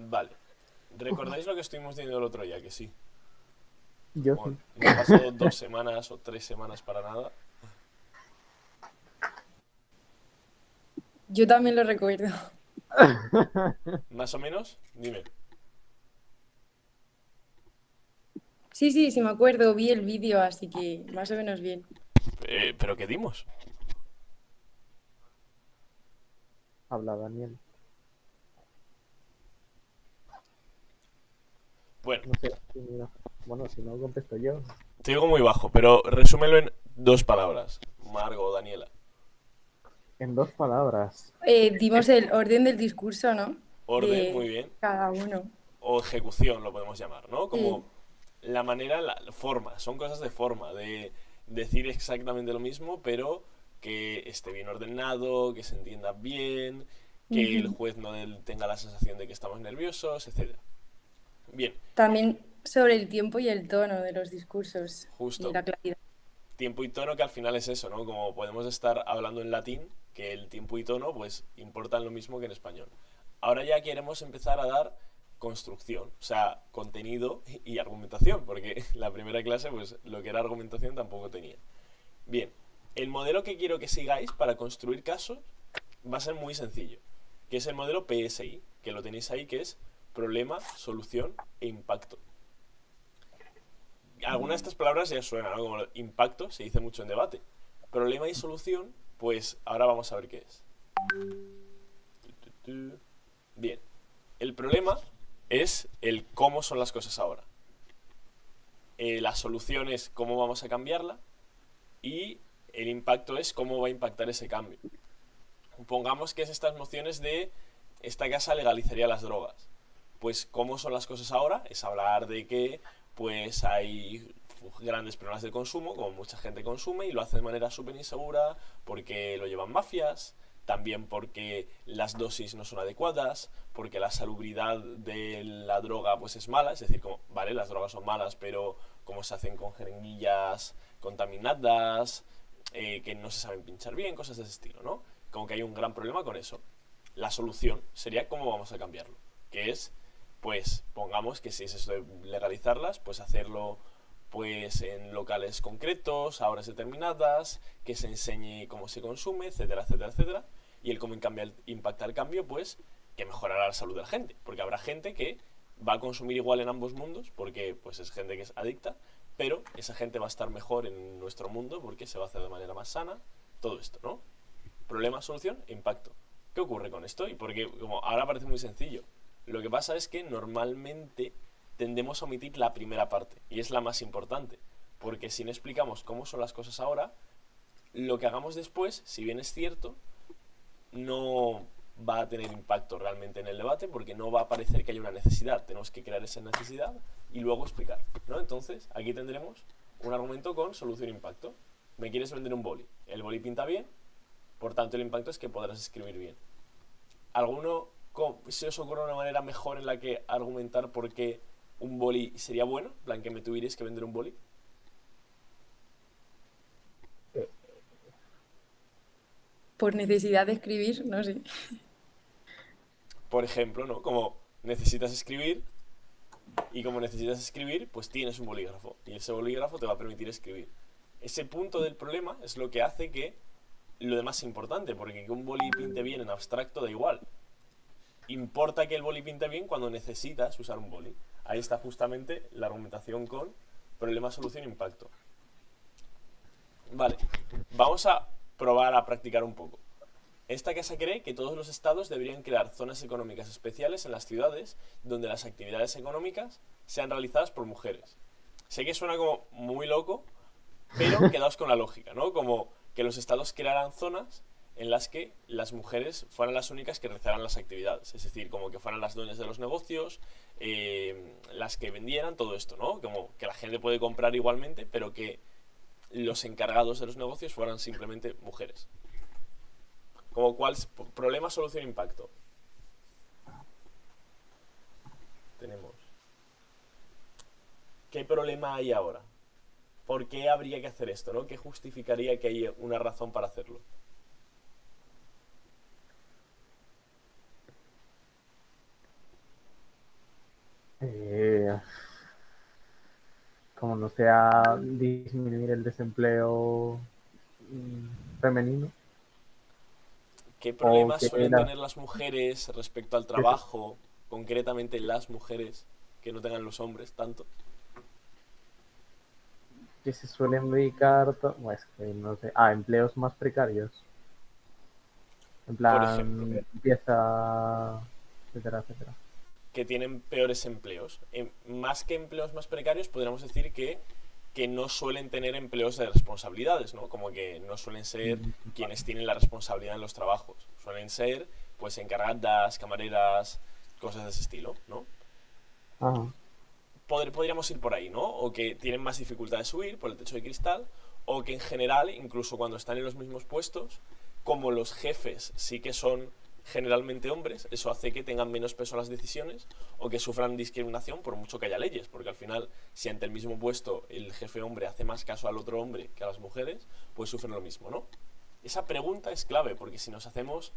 Vale. ¿Recordáis lo que estuvimos diciendo el otro día? Que sí. Yo Bueno, sí. no han pasado 2 semanas o 3 semanas para nada. Yo también lo recuerdo. Más o menos, dime. Sí, sí, sí me acuerdo, vi el vídeo, así que más o menos bien. ¿Pero qué dimos? Habla Daniel. Bueno, No sé. Mira. Bueno, si no contesto yo. te digo muy bajo, pero resúmelo en 2 palabras. Margo, Daniela. En 2 palabras. Dimos el orden del discurso, ¿no? Orden, muy De bien. cada uno. O ejecución, lo podemos llamar, ¿no? Como Sí. la manera, la forma. Son cosas de forma, de decir exactamente lo mismo, pero que esté bien ordenado, que se entienda bien, que el Ujú. juez no tenga la sensación de que estamos nerviosos, etcétera. Bien, También sobre el tiempo y el tono de los discursos y justo. la claridad. Tiempo y tono que al final es eso, ¿no? Como podemos estar hablando en latín, que el tiempo y tono pues importan lo mismo que en español. Ahora ya queremos empezar a dar construcción, o sea, contenido y argumentación, porque la primera clase pues lo que era argumentación tampoco tenía. Bien, el modelo que quiero que sigáis para construir casos va a ser muy sencillo, que es el modelo PSI, que lo tenéis ahí, que es problema, solución e impacto. Algunas de estas palabras ya suenan, ¿no? Como impacto, se dice mucho en debate. Problema y solución, pues ahora vamos a ver qué es. Bien, el problema es el cómo son las cosas ahora. La solución es cómo vamos a cambiarla y el impacto es cómo va a impactar ese cambio. Pongamos que es estas mociones de esta casa legalizaría las drogas. Pues cómo son las cosas ahora es hablar de que pues hay grandes problemas de consumo, como mucha gente consume y lo hace de manera súper insegura porque lo llevan mafias, también porque las dosis no son adecuadas, porque la salubridad de la droga pues es mala, es decir, como, vale, las drogas son malas, pero como se hacen con jeringuillas contaminadas, que no se saben pinchar bien, cosas de ese estilo, ¿no? Como que hay un gran problema con eso. La solución sería cómo vamos a cambiarlo, que es, pues, pongamos que si es eso de legalizarlas, pues hacerlo pues en locales concretos, a horas determinadas, que se enseñe cómo se consume, etcétera, etcétera, etcétera. Y el cómo impacta el cambio, pues, que mejorará la salud de la gente. Porque habrá gente que va a consumir igual en ambos mundos, porque pues es gente que es adicta, pero esa gente va a estar mejor en nuestro mundo porque se va a hacer de manera más sana, todo esto, ¿no? Problema, solución e impacto. ¿Qué ocurre con esto? Y porque como ahora parece muy sencillo. Lo que pasa es que normalmente tendemos a omitir la primera parte y es la más importante. Porque si no explicamos cómo son las cosas ahora, lo que hagamos después, si bien es cierto, no va a tener impacto realmente en el debate porque no va a parecer que haya una necesidad. Tenemos que crear esa necesidad y luego explicar, ¿no? Entonces, aquí tendremos un argumento con solución e impacto. Me quieres vender un boli. El boli pinta bien, por tanto el impacto es que podrás escribir bien. ¿Alguno se os ocurre una manera mejor en la que argumentar por qué un boli sería bueno? En plan, que me tuvierais que vender un boli. Por necesidad de escribir, no sé. Por ejemplo, ¿no? Como necesitas escribir y como necesitas escribir, pues tienes un bolígrafo y ese bolígrafo te va a permitir escribir. Ese punto del problema es lo que hace que lo demás sea importante, porque que un boli pinte bien en abstracto da igual. Importa que el boli pinte bien cuando necesitas usar un boli. Ahí está justamente la argumentación con problema, solución, impacto. Vale, vamos a probar a practicar un poco. Esta casa cree que todos los estados deberían crear zonas económicas especiales en las ciudades donde las actividades económicas sean realizadas por mujeres. Sé que suena como muy loco, pero quedaos con la lógica, ¿no? Como que los estados crearan zonas en las que las mujeres fueran las únicas que realizaran las actividades. Es decir, como que fueran las dueñas de los negocios, las que vendieran, todo esto, ¿no? Como que la gente puede comprar igualmente, pero que los encargados de los negocios fueran simplemente mujeres. Como cuál es problema, solución, impacto. Tenemos. ¿Qué problema hay ahora? ¿Por qué habría que hacer esto, no? ¿Qué justificaría que haya una razón para hacerlo? no sea disminuir el desempleo femenino. ¿Qué O problemas que, suelen tener las mujeres respecto al trabajo, concretamente las mujeres, que no tengan los hombres tanto? que se suelen dedicar, es que no sé, a empleos más precarios. En Por ejemplo, plan, empieza, etcétera, etcétera. que tienen peores empleos. Más que empleos más precarios, podríamos decir que no suelen tener empleos de responsabilidades, ¿no? Como que no suelen ser quienes tienen la responsabilidad en los trabajos. Suelen ser, pues, encargadas, camareras, cosas de ese estilo, ¿no? Ajá. Podríamos ir por ahí, ¿no? O que tienen más dificultad de subir por el techo de cristal, o que en general, incluso cuando están en los mismos puestos, como los jefes sí que son generalmente hombres, eso hace que tengan menos peso en las decisiones o que sufran discriminación por mucho que haya leyes, porque al final, si ante el mismo puesto el jefe hombre hace más caso al otro hombre que a las mujeres, pues sufren lo mismo, ¿no? Esa pregunta es clave, porque si nos hacemos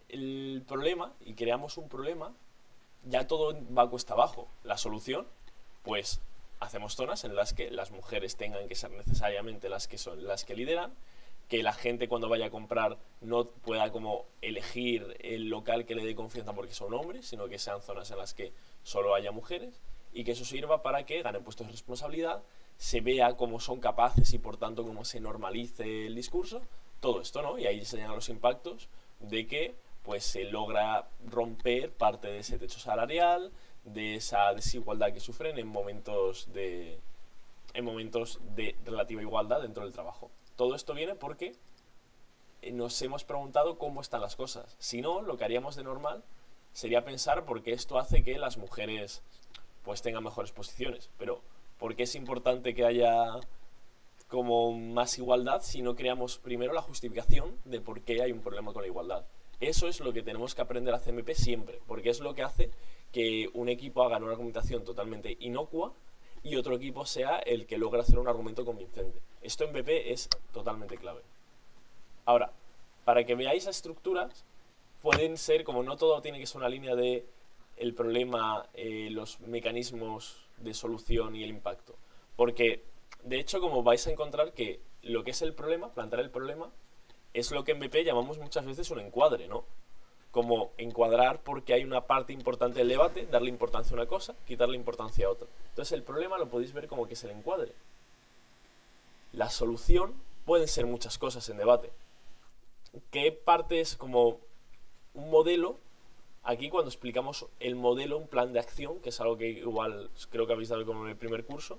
el problema y creamos un problema, ya todo va a cuesta abajo. La solución, pues hacemos zonas en las que las mujeres tengan que ser necesariamente las que son las que lideran, que la gente cuando vaya a comprar no pueda como elegir el local que le dé confianza porque son hombres, sino que sean zonas en las que solo haya mujeres, y que eso sirva para que ganen puestos de responsabilidad, se vea cómo son capaces y por tanto cómo se normalice el discurso, todo esto, ¿no? Y ahí se llegan los impactos de que pues se logra romper parte de ese techo salarial, de esa desigualdad que sufren en momentos de relativa igualdad dentro del trabajo. Todo esto viene porque nos hemos preguntado cómo están las cosas. Si no, lo que haríamos de normal sería pensar por qué esto hace que las mujeres pues tengan mejores posiciones. Pero ¿por qué es importante que haya como más igualdad si no creamos primero la justificación de por qué hay un problema con la igualdad? Eso es lo que tenemos que aprender a CMP siempre, porque es lo que hace que un equipo haga una argumentación totalmente inocua y otro equipo sea el que logra hacer un argumento convincente. Esto en BP es totalmente clave. Ahora, para que veáis las estructuras, pueden ser, como no todo tiene que ser una línea de el problema, los mecanismos de solución y el impacto. Porque, de hecho, como vais a encontrar que lo que es el problema, plantear el problema, es lo que en BP llamamos muchas veces un encuadre, ¿no? Como encuadrar porque hay una parte importante del debate, darle importancia a una cosa, quitarle importancia a otra. Entonces el problema lo podéis ver como que es el encuadre. La solución pueden ser muchas cosas en debate. ¿Qué parte es como un modelo? Aquí cuando explicamos el modelo, un plan de acción, que es algo que igual creo que habéis dado como en el primer curso,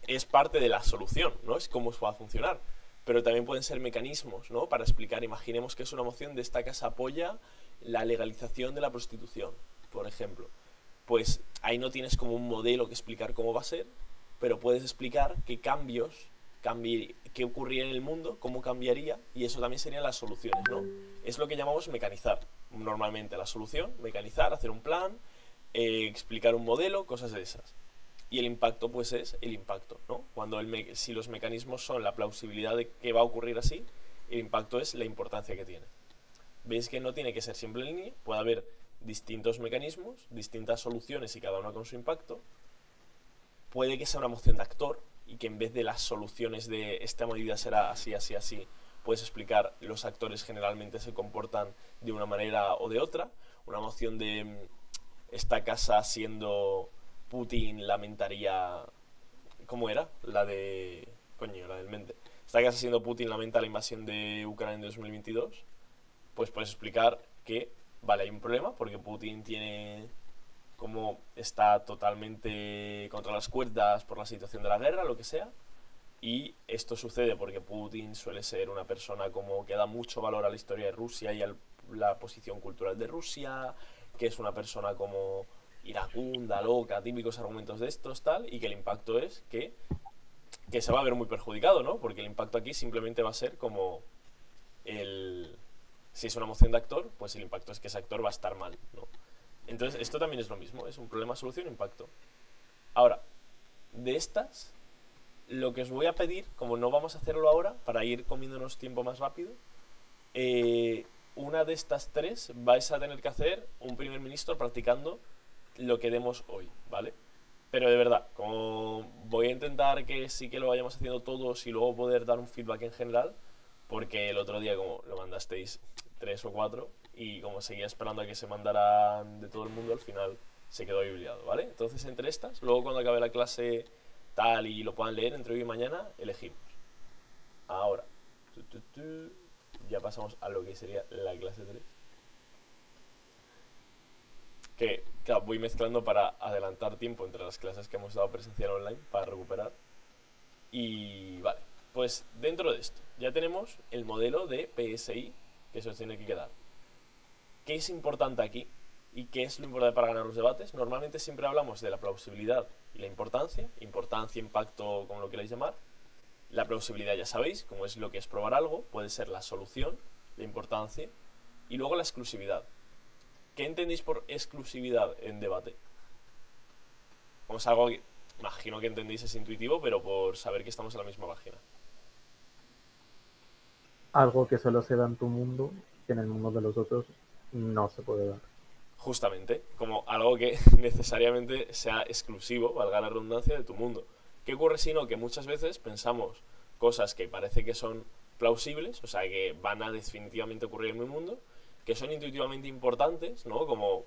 es parte de la solución, ¿no? Es cómo va a funcionar. Pero también pueden ser mecanismos, ¿no? Para explicar, imaginemos que es una moción de esta casa apoya la legalización de la prostitución, por ejemplo. Pues ahí no tienes como un modelo que explicar cómo va a ser, pero puedes explicar qué cambios, qué ocurriría en el mundo, cómo cambiaría, y eso también serían las soluciones, ¿no? Es lo que llamamos mecanizar, normalmente la solución, mecanizar, hacer un plan, explicar un modelo, cosas de esas. Y el impacto, pues es el impacto, ¿no? Si los mecanismos son la plausibilidad de que va a ocurrir así, el impacto es la importancia que tiene. Veis que no tiene que ser siempre en línea, puede haber distintos mecanismos, distintas soluciones y cada una con su impacto. Puede que sea una moción de actor y que en vez de las soluciones de esta medida será así, así, así, puedes explicar los actores generalmente se comportan de una manera o de otra. Una moción de esta casa siendo Putin lamentaría... ¿Cómo era? La de... Coño, la del mente. Esta casa siendo Putin lamenta la invasión de Ucrania en 2022. Pues puedes explicar que, vale, hay un problema porque Putin tiene... como está totalmente contra las cuerdas por la situación de la guerra, lo que sea. Y esto sucede porque Putin suele ser una persona como que da mucho valor a la historia de Rusia y a la posición cultural de Rusia, que es una persona como iracunda, loca, típicos argumentos de estos, tal, y que el impacto es que se va a ver muy perjudicado, ¿no? Porque el impacto aquí simplemente va a ser como si es una moción de actor, pues el impacto es que ese actor va a estar mal, ¿no? Entonces esto también es lo mismo, es un problema, solución, impacto. Ahora, de estas, lo que os voy a pedir, como no vamos a hacerlo ahora, para ir comiéndonos tiempo más rápido, una de estas tres vais a tener que hacer un primer ministro practicando lo que demos hoy, ¿vale? Pero de verdad, como voy a intentar que sí que lo vayamos haciendo todos y luego poder dar un feedback en general, porque el otro día como lo mandasteis 3 o 4 y como seguía esperando a que se mandaran de todo el mundo, al final se quedó bibliado, ¿vale? Entonces entre estas, luego cuando acabe la clase tal y lo puedan leer entre hoy y mañana, elegimos. Ahora, ya pasamos a lo que sería la clase 3. Que claro, voy mezclando para adelantar tiempo entre las clases que hemos dado presencial online para recuperar. Y vale, pues dentro de esto ya tenemos el modelo de PSI que se os tiene que quedar. ¿Qué es importante aquí? ¿Y qué es lo importante para ganar los debates? Normalmente siempre hablamos de la plausibilidad y la importancia. Importancia, impacto, como lo queráis llamar. La plausibilidad ya sabéis, como es lo que es probar algo, puede ser la solución, la importancia. Y luego la exclusividad. ¿Qué entendéis por exclusividad en debate? Como es algo que imagino que entendéis, es intuitivo, pero por saber que estamos en la misma página. Algo que solo se da en tu mundo, que en el mundo de los otros no se puede dar. Justamente, como algo que necesariamente sea exclusivo, valga la redundancia, de tu mundo. ¿Qué ocurre si no? Que muchas veces pensamos cosas que parece que son plausibles, o sea, que van a definitivamente ocurrir en mi mundo, que son intuitivamente importantes, ¿no? Como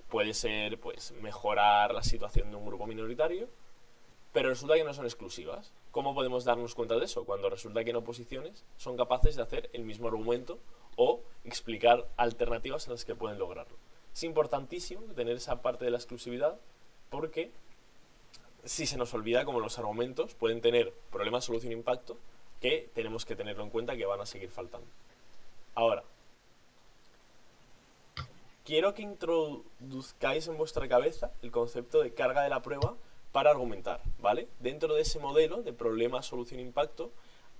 puede ser, pues, mejorar la situación de un grupo minoritario, pero resulta que no son exclusivas. ¿Cómo podemos darnos cuenta de eso? Cuando resulta que en oposiciones son capaces de hacer el mismo argumento o explicar alternativas en las que pueden lograrlo. Es importantísimo tener esa parte de la exclusividad porque si se nos olvida, como los argumentos pueden tener problema, solución, impacto, que tenemos que tenerlo en cuenta que van a seguir faltando. Ahora, quiero que introduzcáis en vuestra cabeza el concepto de carga de la prueba para argumentar, ¿vale? Dentro de ese modelo de problema, solución, impacto,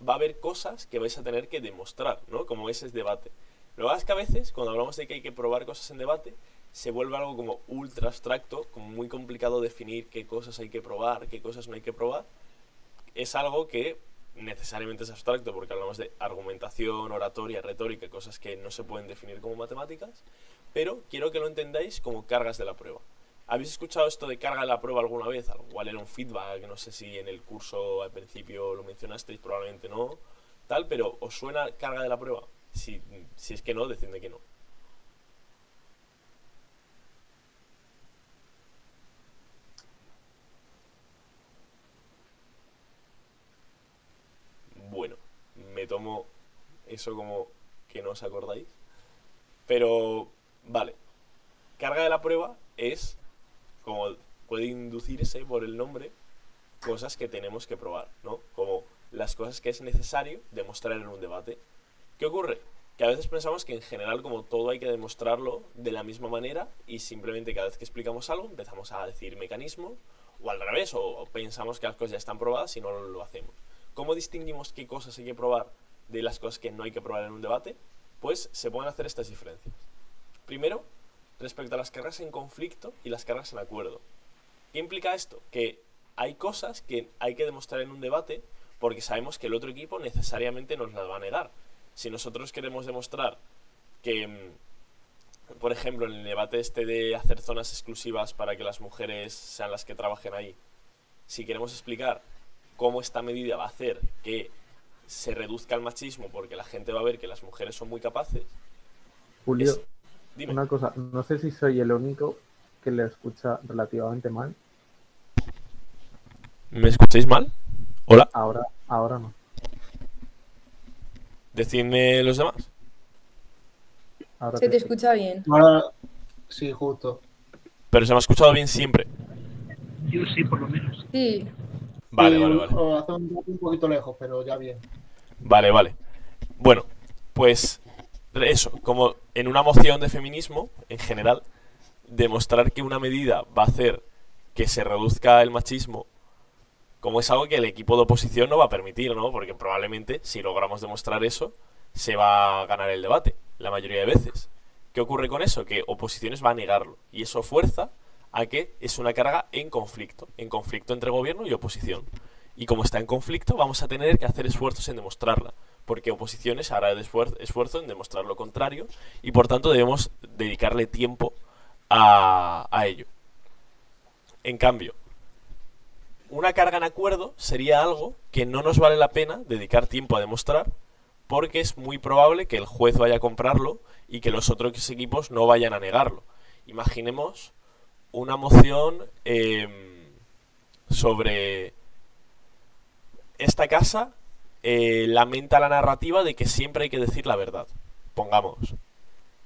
va a haber cosas que vais a tener que demostrar, ¿no? Como ese es debate. Lo que pasa es que a veces, cuando hablamos de que hay que probar cosas en debate, se vuelve algo como ultra abstracto, como muy complicado definir qué cosas hay que probar, qué cosas no hay que probar. Es algo que necesariamente es abstracto porque hablamos de argumentación, oratoria, retórica, cosas que no se pueden definir como matemáticas, pero quiero que lo entendáis como cargas de la prueba. ¿Habéis escuchado esto de carga de la prueba alguna vez? Igual era un feedback, no sé si en el curso al principio lo mencionasteis, probablemente no, tal, pero ¿os suena carga de la prueba? Si es que no, decidme que no. Bueno, me tomo eso como que no os acordáis. Pero, vale. Carga de la prueba es, como puede inducirse por el nombre, cosas que tenemos que probar, ¿no? Como las cosas que es necesario demostrar en un debate. ¿Qué ocurre? Que a veces pensamos que en general como todo hay que demostrarlo de la misma manera y simplemente cada vez que explicamos algo empezamos a decir mecanismos o al revés, o pensamos que las cosas ya están probadas y no lo hacemos. ¿Cómo distinguimos qué cosas hay que probar de las cosas que no hay que probar en un debate? Pues se pueden hacer estas diferencias. Primero, respecto a las cargas en conflicto y las cargas en acuerdo. ¿Qué implica esto? Que hay cosas que hay que demostrar en un debate porque sabemos que el otro equipo necesariamente nos las va a negar. Si nosotros queremos demostrar que, por ejemplo, en el debate este de hacer zonas exclusivas para que las mujeres sean las que trabajen ahí, si queremos explicar cómo esta medida va a hacer que se reduzca el machismo porque la gente va a ver que las mujeres son muy capaces. Julio, Dime. una cosa, no sé si soy el único que le escucha relativamente mal. ¿Me escucháis mal? Hola. Ahora no. Decidme los demás. Ahora Se te escucha bien. Ahora sí, justo. Pero se me ha escuchado bien siempre. Yo sí, por lo menos. Sí, Vale, Sí, vale, vale. Hace un poquito lejos, pero ya bien. Vale, vale. Bueno, pues eso, como en una moción de feminismo, en general, demostrar que una medida va a hacer que se reduzca el machismo, como es algo que el equipo de oposición no va a permitir, ¿no? Porque probablemente, si logramos demostrar eso, se va a ganar el debate, la mayoría de veces. ¿Qué ocurre con eso? Que oposiciones va a negarlo. Y eso fuerza a que es una carga en conflicto entre gobierno y oposición. Y como está en conflicto, vamos a tener que hacer esfuerzos en demostrarla, porque oposiciones hará esfuerzo en demostrar lo contrario, y por tanto debemos dedicarle tiempo a ello. En cambio, una carga en acuerdo sería algo que no nos vale la pena dedicar tiempo a demostrar, porque es muy probable que el juez vaya a comprarlo y que los otros equipos no vayan a negarlo. Imaginemos una moción sobre esta casa lamenta la narrativa de que siempre hay que decir la verdad. Pongamos,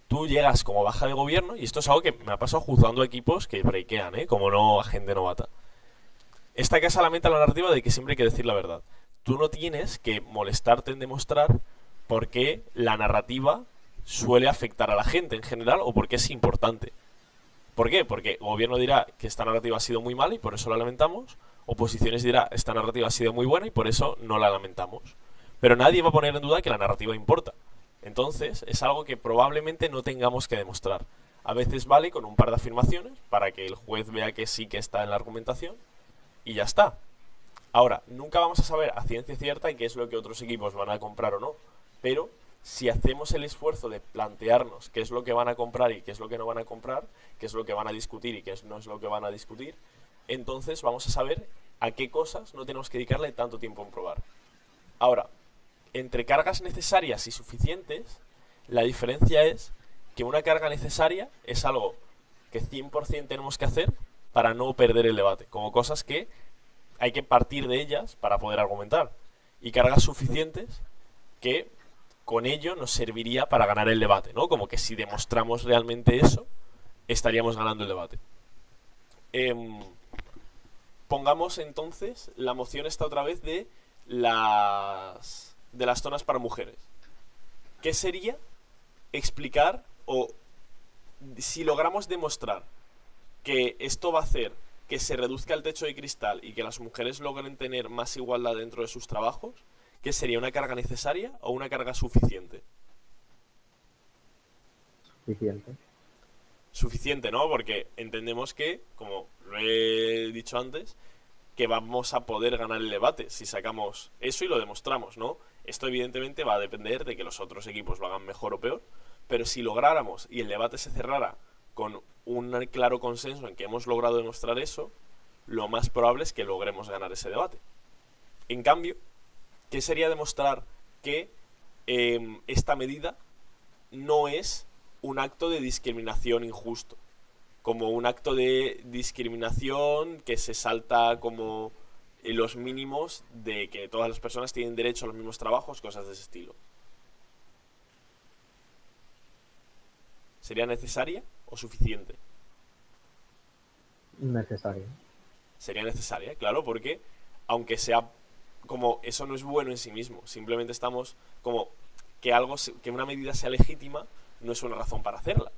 tú llegas como baja de gobierno, y esto es algo que me ha pasado juzgando a equipos que breakean, como no a gente novata. Esta casa lamenta la narrativa de que siempre hay que decir la verdad. Tú no tienes que molestarte en demostrar por qué la narrativa suele afectar a la gente en general o por qué es importante. ¿Por qué? Porque el gobierno dirá que esta narrativa ha sido muy mala y por eso la lamentamos. Oposiciones dirá esta narrativa ha sido muy buena y por eso no la lamentamos. Pero nadie va a poner en duda que la narrativa importa. Entonces es algo que probablemente no tengamos que demostrar. A veces vale con un par de afirmaciones para que el juez vea que sí que está en la argumentación y ya está. Ahora, nunca vamos a saber a ciencia cierta qué es lo que otros equipos van a comprar o no. Pero si hacemos el esfuerzo de plantearnos qué es lo que van a comprar y qué es lo que no van a comprar, qué es lo que van a discutir y qué no es lo que van a discutir, entonces vamos a saber a qué cosas no tenemos que dedicarle tanto tiempo en probar. Ahora, entre cargas necesarias y suficientes, la diferencia es que una carga necesaria es algo que 100% tenemos que hacer para no perder el debate, como cosas que hay que partir de ellas para poder argumentar, y cargas suficientes que con ello nos serviría para ganar el debate, ¿no? Como que si demostramos realmente eso, estaríamos ganando el debate. Pongamos entonces la moción esta otra vez de las zonas para mujeres. ¿Qué sería explicar o si logramos demostrar que esto va a hacer que se reduzca el techo de cristal y que las mujeres logren tener más igualdad dentro de sus trabajos? ¿Qué sería, una carga necesaria o una carga suficiente? Suficiente. Suficiente, ¿no? Porque entendemos que, como lo he dicho antes, que vamos a poder ganar el debate si sacamos eso y lo demostramos, ¿no? Esto evidentemente va a depender de que los otros equipos lo hagan mejor o peor, pero si lográramos y el debate se cerrara con un claro consenso en que hemos logrado demostrar eso, lo más probable es que logremos ganar ese debate. En cambio, ¿qué sería demostrar que esta medida no es un acto de discriminación injusto? Como un acto de discriminación que se salta como los mínimos de que todas las personas tienen derecho a los mismos trabajos, cosas de ese estilo. ¿Sería necesaria o suficiente? Necesario. Sería necesaria, claro, porque aunque sea como eso no es bueno en sí mismo, simplemente estamos como que una medida sea legítima no es una razón para hacerla.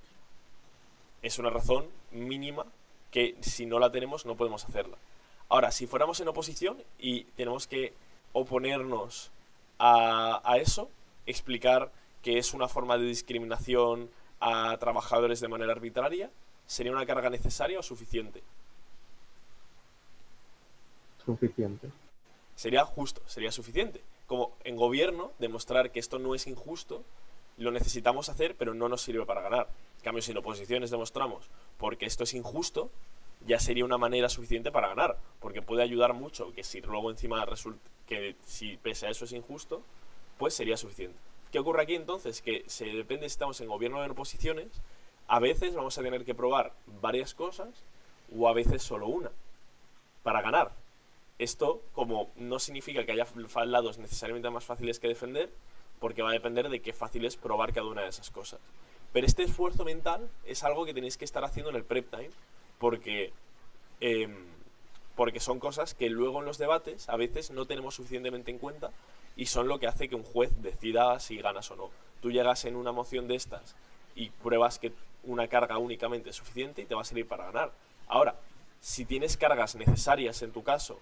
Es una razón mínima que si no la tenemos no podemos hacerla. Ahora, si fuéramos en oposición y tenemos que oponernos a eso, explicar que es una forma de discriminación a trabajadores de manera arbitraria, ¿sería una carga necesaria o suficiente? Suficiente. Sería justo, sería suficiente. Como en gobierno, demostrar que esto no es injusto, lo necesitamos hacer, pero no nos sirve para ganar. En cambio, si en oposiciones demostramos porque esto es injusto, ya sería una manera suficiente para ganar, porque puede ayudar mucho que si luego encima resulta que si pese a eso es injusto, pues sería suficiente. ¿Qué ocurre aquí entonces? Que depende si estamos en gobierno o en oposiciones, a veces vamos a tener que probar varias cosas o a veces solo una para ganar. Esto, como no significa que haya lados necesariamente más fáciles que defender, porque va a depender de qué fácil es probar cada una de esas cosas. Pero este esfuerzo mental es algo que tenéis que estar haciendo en el prep time, porque son cosas que luego en los debates a veces no tenemos suficientemente en cuenta y son lo que hace que un juez decida si ganas o no. Tú llegas en una moción de estas y pruebas que una carga únicamente es suficiente y te va a servir para ganar. Ahora, si tienes cargas necesarias en tu caso,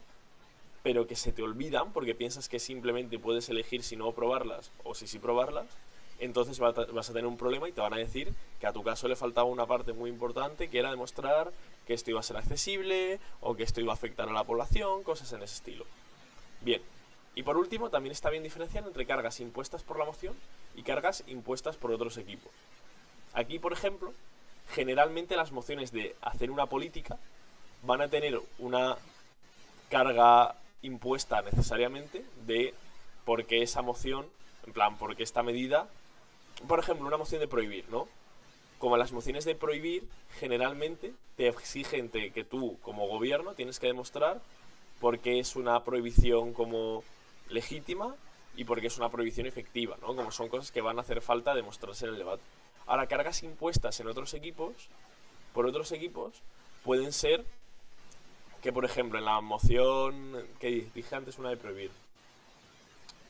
pero que se te olvidan porque piensas que simplemente puedes elegir si no probarlas o si sí probarlas, entonces vas a tener un problema y te van a decir que a tu caso le faltaba una parte muy importante, que era demostrar que esto iba a ser accesible o que esto iba a afectar a la población, cosas en ese estilo. Bien, y por último también está bien diferenciar entre cargas impuestas por la moción y cargas impuestas por otros equipos. Aquí, por ejemplo, generalmente las mociones de hacer una política van a tener una carga impuesta necesariamente de por qué esa moción, en plan, por qué esta medida, por ejemplo, una moción de prohibir, ¿no? Como las mociones de prohibir generalmente te exigen que tú como gobierno tienes que demostrar por qué es una prohibición como legítima y por qué es una prohibición efectiva, ¿no? Como son cosas que van a hacer falta demostrarse en el debate. Ahora, cargas impuestas en otros equipos, por otros equipos, pueden ser que, por ejemplo, en la moción que dije antes, una de prohibir.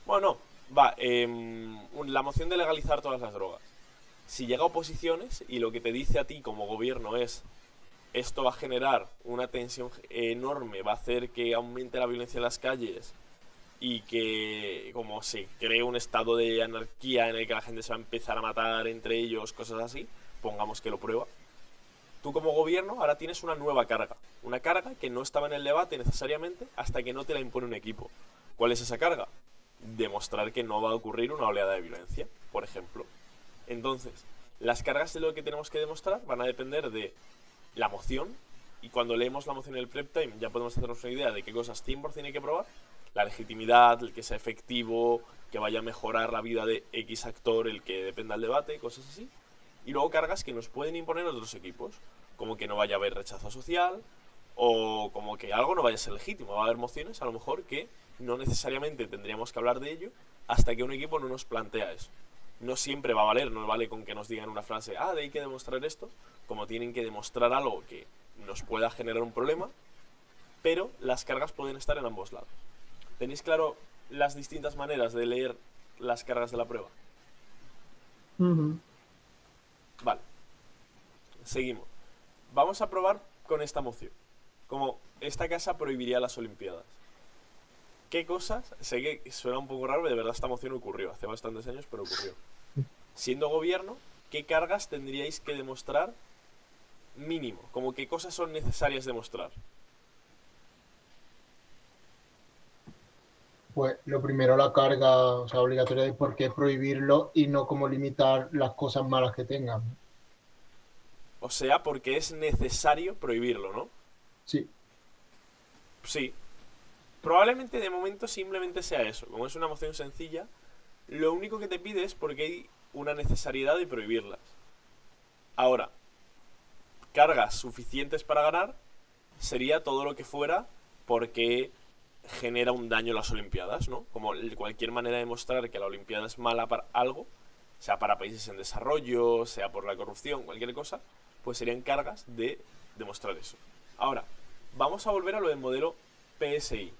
Bueno, no, va, la moción de legalizar todas las drogas. Si llega a oposiciones y lo que te dice a ti como gobierno es esto va a generar una tensión enorme, va a hacer que aumente la violencia en las calles y que como se cree un estado de anarquía en el que la gente se va a empezar a matar entre ellos, cosas así, pongamos que lo prueba. Tú como gobierno ahora tienes una nueva carga, una carga que no estaba en el debate necesariamente hasta que no te la impone un equipo. ¿Cuál es esa carga? Demostrar que no va a ocurrir una oleada de violencia, por ejemplo. Entonces, las cargas de lo que tenemos que demostrar van a depender de la moción, y cuando leemos la moción en el prep time ya podemos hacernos una idea de qué cosas 100% hay que probar, la legitimidad, el que sea efectivo, que vaya a mejorar la vida de X actor, el que dependa del debate, cosas así. Y luego cargas que nos pueden imponer otros equipos, como que no vaya a haber rechazo social, o como que algo no vaya a ser legítimo. Va a haber mociones, a lo mejor, que no necesariamente tendríamos que hablar de ello hasta que un equipo no nos plantea eso. No siempre va a valer, no vale con que nos digan una frase, hay que demostrar esto, como tienen que demostrar algo que nos pueda generar un problema, pero las cargas pueden estar en ambos lados. ¿Tenéis claro las distintas maneras de leer las cargas de la prueba? Vale. Seguimos. Vamos a probar con esta moción. Como esta casa prohibiría las Olimpiadas. ¿Qué cosas? Sé que suena un poco raro, pero de verdad esta moción ocurrió. Hace bastantes años, pero ocurrió. Siendo gobierno, ¿qué cargas tendríais que demostrar mínimo? Como qué cosas son necesarias demostrar. Pues lo primero, la carga, o sea, obligatoria de por qué prohibirlo y no cómo limitar las cosas malas que tengan. O sea, porque es necesario prohibirlo, ¿no? Sí. Sí. Probablemente de momento simplemente sea eso. Como es una moción sencilla, lo único que te pide es porque hay una necesariedad de prohibirlas. Ahora, cargas suficientes para ganar sería todo lo que fuera porque genera un daño a las Olimpiadas, ¿no? Como cualquier manera de mostrar que la Olimpiada es mala para algo, sea para países en desarrollo, sea por la corrupción, cualquier cosa, pues serían cargas de demostrar eso. Ahora, vamos a volver a lo del modelo PSI.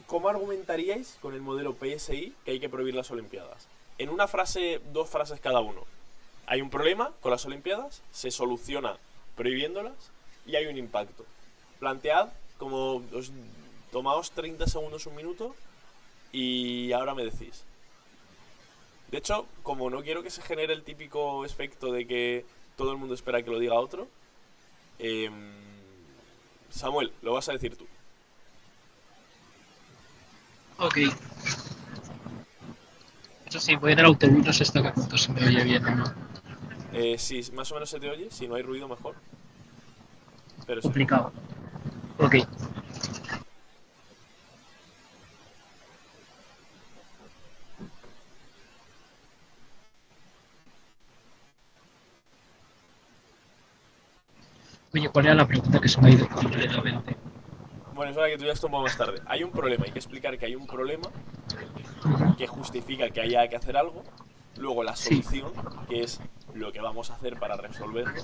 ¿Cómo argumentaríais con el modelo PSI que hay que prohibir las Olimpiadas? En una frase, dos frases cada uno. Hay un problema con las Olimpiadas, se soluciona prohibiéndolas y hay un impacto. Plantead como tomaos 30 segundos, un minuto y ahora me decís. De hecho, como no quiero que se genere el típico efecto de que todo el mundo espera que lo diga otro, Samuel, lo vas a decir tú. Ok. Eso sí, voy en el autobús, no sé hasta qué punto se me oye bien o no. Sí, más o menos se te oye, si no hay ruido mejor. Pero sí. Complicado. Ok. Oye, ¿cuál era la pregunta que se me ha ido completamente? Bueno, es verdad que tú ya estás un poco más tarde. Hay un problema, hay que explicar que hay un problema que justifica que haya que hacer algo. Luego la Sí. solución, que es lo que vamos a hacer para resolverlo.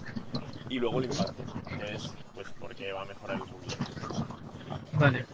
Y luego el impacto, que es pues porque va a mejorar el mundo. Vale.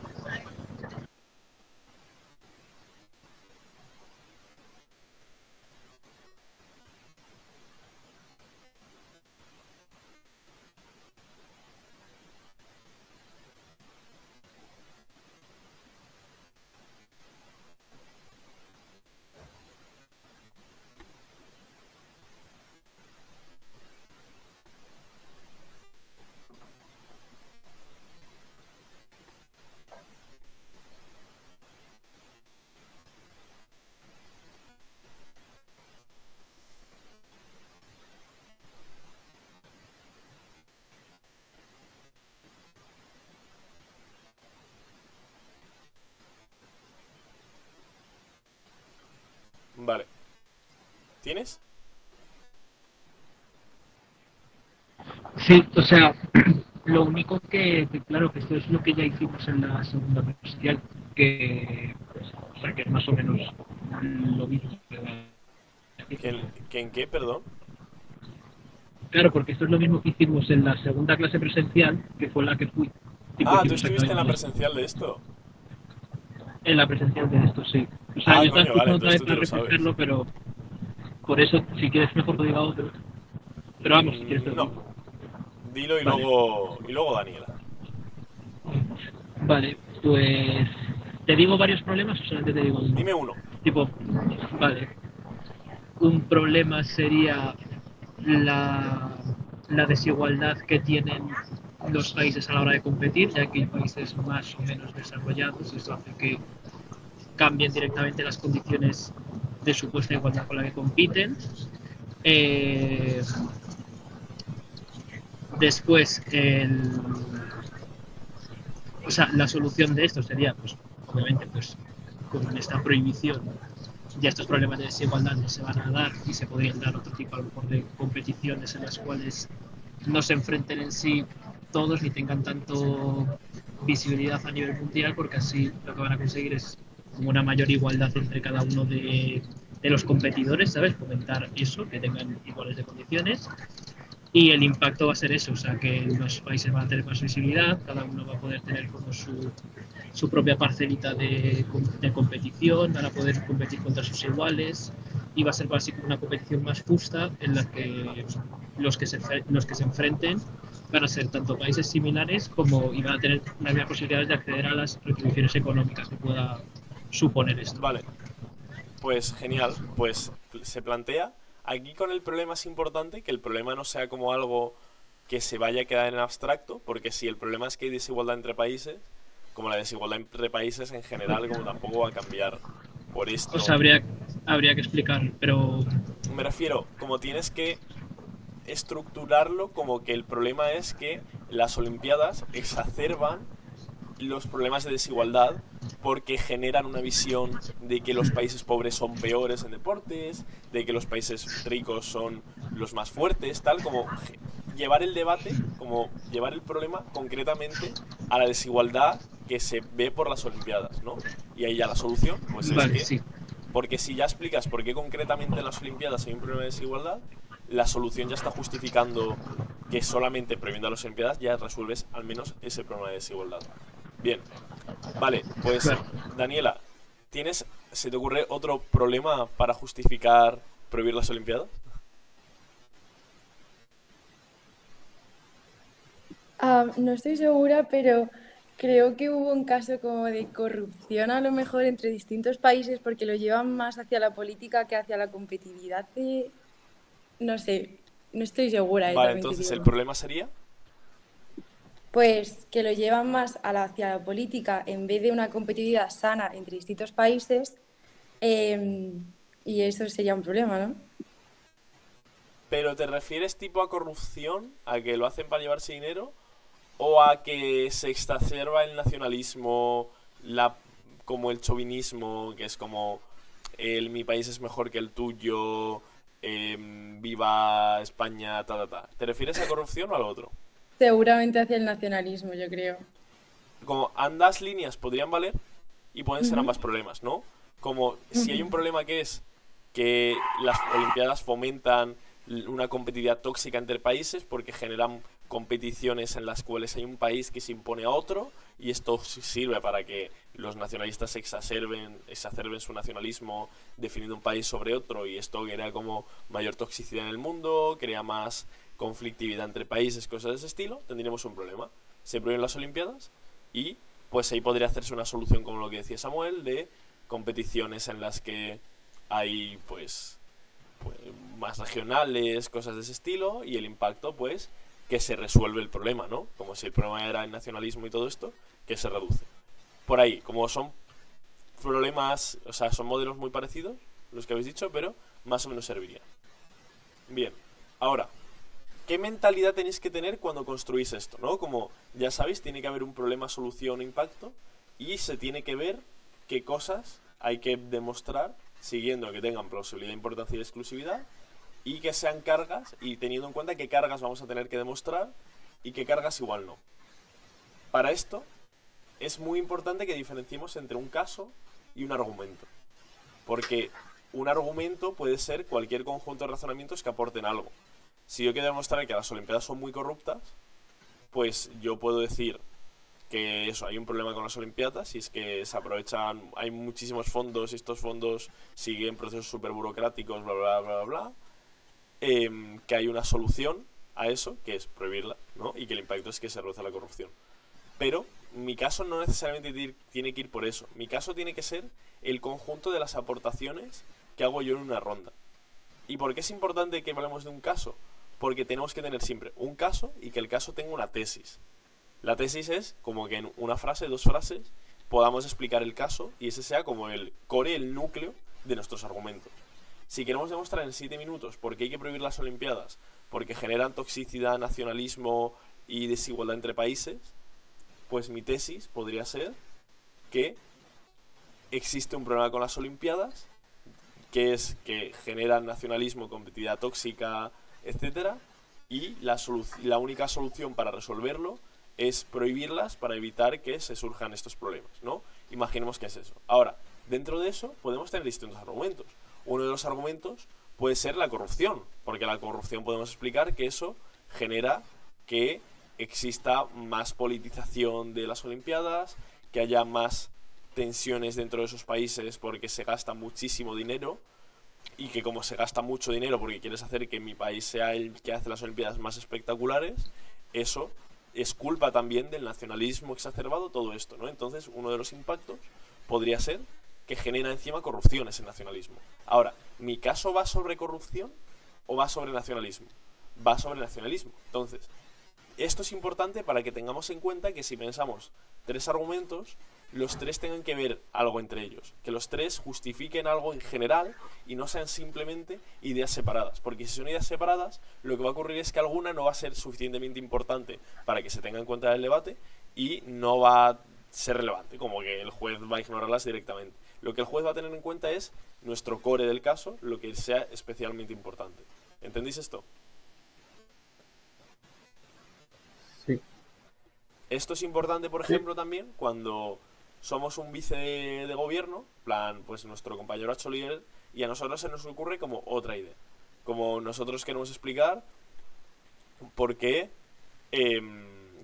¿Tienes? Sí, o sea, lo único que, claro, que esto es lo que ya hicimos en la segunda presencial, que, o sea, que es más o menos lo mismo. ¿Que en qué, perdón? Claro, porque esto es lo mismo que hicimos en la segunda clase presencial, que fue la que fui. Tipo, Ah, tú hicimos estuviste en la exactamente presencial de esto. en la presencial de esto, sí. O sea, Ah, yo estaba coño, vale, escuchando otra entonces vez tú te para lo sabes. refrescarlo, pero por eso, si quieres, mejor lo diga otro. Pero vamos, si quieres te lo No. digo. Dilo Vale. y luego Daniela. Vale, pues te digo varios problemas o solamente te digo uno. Dime uno. Tipo, vale, un problema sería la, la desigualdad que tienen los países a la hora de competir, ya que hay países más o menos desarrollados, eso hace que cambien directamente las condiciones de supuesta igualdad con la que compiten. Eh, después, o sea, la solución de esto sería, pues, obviamente, pues, con esta prohibición, ya estos problemas de desigualdad no se van a dar y se podrían dar otro tipo, a lo mejor, de competiciones en las cuales no se enfrenten en sí todos ni tengan tanto visibilidad a nivel mundial, porque así lo que van a conseguir es como una mayor igualdad entre cada uno de los competidores, ¿sabes? Fomentar eso, que tengan iguales de condiciones. Y el impacto va a ser eso, o sea, que los países van a tener más visibilidad, cada uno va a poder tener como su propia parcelita de competición, van a poder competir contra sus iguales y va a ser básicamente una competición más justa en la que los que se enfrenten van a ser tanto países similares como y van a tener las mismas posibilidades de acceder a las retribuciones económicas que pueda suponer esto. Vale. Pues genial. Pues se plantea. Aquí con el problema es importante que el problema no sea como algo que se vaya a quedar en abstracto, porque si el problema es que hay desigualdad entre países, como la desigualdad entre países en general, como tampoco va a cambiar por O esto. sea, habría que explicar, pero Me refiero, como tienes que estructurarlo como que el problema es que las Olimpiadas exacerban los problemas de desigualdad porque generan una visión de que los países pobres son peores en deportes, de que los países ricos son los más fuertes, tal como llevar el debate, como llevar el problema concretamente a la desigualdad que se ve por las Olimpiadas, ¿no? Y ahí ya la solución, pues es vale, que, sí. porque si ya explicas por qué concretamente en las Olimpiadas hay un problema de desigualdad, la solución ya está justificando que solamente prohibiendo las Olimpiadas ya resuelves al menos ese problema de desigualdad. Bien, vale, pues Claro. Daniela, ¿se te ocurre otro problema para justificar prohibir las Olimpiadas? No estoy segura, pero creo que hubo un caso como de corrupción a lo mejor entre distintos países porque lo llevan más hacia la política que hacia la competitividad de... No sé, no estoy segura, Vale, también te entonces el digo. problema sería... Pues que lo llevan más hacia la política en vez de una competitividad sana entre distintos países, y eso sería un problema, ¿no? ¿Pero te refieres tipo a corrupción, a que lo hacen para llevarse dinero? ¿O a que se exacerba el nacionalismo, como el chauvinismo, que es como mi país es mejor que el tuyo, viva España, ta, ta, ta? ¿Te refieres a corrupción o a lo otro? Seguramente hacia el nacionalismo, yo creo. Como ambas líneas podrían valer y pueden ser Ujú, ambos problemas, ¿no? Como si hay un ujú. problema que es que las Olimpiadas fomentan una competitividad tóxica entre países porque generan competiciones en las cuales hay un país que se impone a otro y esto sirve para que los nacionalistas exacerben su nacionalismo definiendo un país sobre otro y esto crea como mayor toxicidad en el mundo, crea más conflictividad entre países, cosas de ese estilo, tendríamos un problema. Se prohíben las Olimpiadas y pues ahí podría hacerse una solución como lo que decía Samuel de competiciones en las que hay pues más regionales, cosas de ese estilo y el impacto pues que se resuelve el problema, ¿no? Como si el problema era el nacionalismo y todo esto, que se reduce. Por ahí, como son problemas, o sea, son modelos muy parecidos los que habéis dicho, pero más o menos servirían. Bien, ahora, ¿qué mentalidad tenéis que tener cuando construís esto, ¿no? Como ya sabéis, tiene que haber un problema, solución, impacto y se tiene que ver qué cosas hay que demostrar siguiendo que tengan plausibilidad, importancia y exclusividad, y que sean cargas, y teniendo en cuenta qué cargas vamos a tener que demostrar y qué cargas igual no. Para esto es muy importante que diferenciemos entre un caso y un argumento, porque un argumento puede ser cualquier conjunto de razonamientos que aporten algo. Si yo quiero demostrar que las Olimpiadas son muy corruptas, pues yo puedo decir que eso, hay un problema con las Olimpiadas y es que se aprovechan, hay muchísimos fondos y estos fondos siguen procesos súper burocráticos, bla, bla, bla, bla, bla, que hay una solución a eso, que es prohibirla, ¿no? Y que el impacto es que se reduce la corrupción. Pero mi caso no necesariamente tiene que ir por eso. Mi caso tiene que ser el conjunto de las aportaciones que hago yo en una ronda. ¿Y por qué es importante que hablemos de un caso? Porque tenemos que tener siempre un caso y que el caso tenga una tesis. La tesis es como que en una frase, 2 frases, podamos explicar el caso y ese sea como el core, el núcleo de nuestros argumentos. Si queremos demostrar en 7 minutos por qué hay que prohibir las Olimpiadas, porque generan toxicidad, nacionalismo y desigualdad entre países, pues mi tesis podría ser que existe un problema con las Olimpiadas, que es que generan nacionalismo, competitividad tóxica, etcétera, y la única solución para resolverlo es prohibirlas para evitar que se surjan estos problemas, ¿no? Imaginemos que es eso. Ahora, dentro de eso podemos tener distintos argumentos. Uno de los argumentos puede ser la corrupción, porque la corrupción podemos explicar que eso genera que exista más politización de las Olimpiadas, que haya más tensiones dentro de esos países porque se gasta muchísimo dinero, y que como se gasta mucho dinero porque quieres hacer que mi país sea el que hace las Olimpiadas más espectaculares, eso es culpa también del nacionalismo exacerbado, todo esto, ¿no? Entonces, uno de los impactos podría ser que genera encima corrupción ese nacionalismo. Ahora, ¿mi caso va sobre corrupción o va sobre nacionalismo? Va sobre nacionalismo. Entonces, esto es importante para que tengamos en cuenta que si pensamos 3 argumentos, los 3 tengan que ver algo entre ellos. Que los 3 justifiquen algo en general y no sean simplemente ideas separadas. Porque si son ideas separadas, lo que va a ocurrir es que alguna no va a ser suficientemente importante para que se tenga en cuenta en el debate y no va a ser relevante, como que el juez va a ignorarlas directamente. Lo que el juez va a tener en cuenta es nuestro core del caso, lo que sea especialmente importante. ¿Entendéis esto? Sí. Esto es importante, por ejemplo, también cuando somos un vice de gobierno, plan, pues nuestro compañero Acholier, y a nosotros se nos ocurre como otra idea. Como nosotros queremos explicar por qué,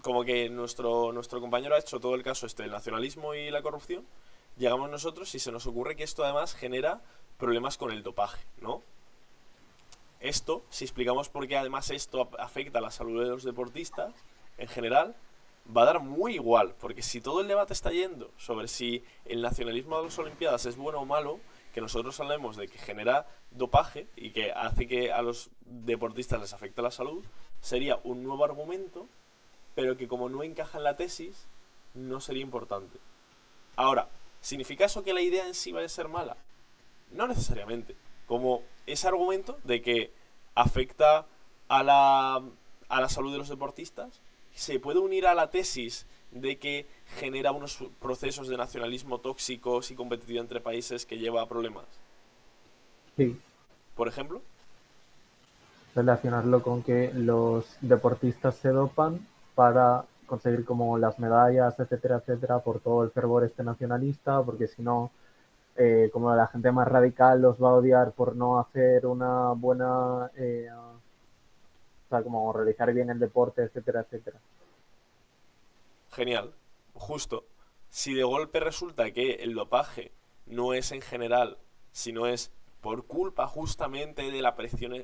como que nuestro compañero ha hecho todo el caso del nacionalismo y la corrupción, llegamos nosotros y se nos ocurre que esto además genera problemas con el dopaje, ¿no? Esto, si explicamos por qué además esto afecta a la salud de los deportistas, en general, va a dar muy igual, porque si todo el debate está yendo sobre si el nacionalismo de las Olimpiadas es bueno o malo, que nosotros hablemos de que genera dopaje y que hace que a los deportistas les afecte la salud, sería un nuevo argumento, pero que como no encaja en la tesis, no sería importante. Ahora, ¿significa eso que la idea en sí va a ser mala? No necesariamente. Como ese argumento de que afecta a la salud de los deportistas, se puede unir a la tesis de que genera unos procesos de nacionalismo tóxicos y competitividad entre países que lleva a problemas. Sí. Por ejemplo, Relacionarlo con que los deportistas se dopan para conseguir como las medallas, etcétera, etcétera, por todo el fervor nacionalista, porque si no, como la gente más radical los va a odiar por no hacer una buena, o sea, como realizar bien el deporte, etcétera, etcétera. genial, justo. Si de golpe resulta que el dopaje no es en general, sino es por culpa justamente de la presión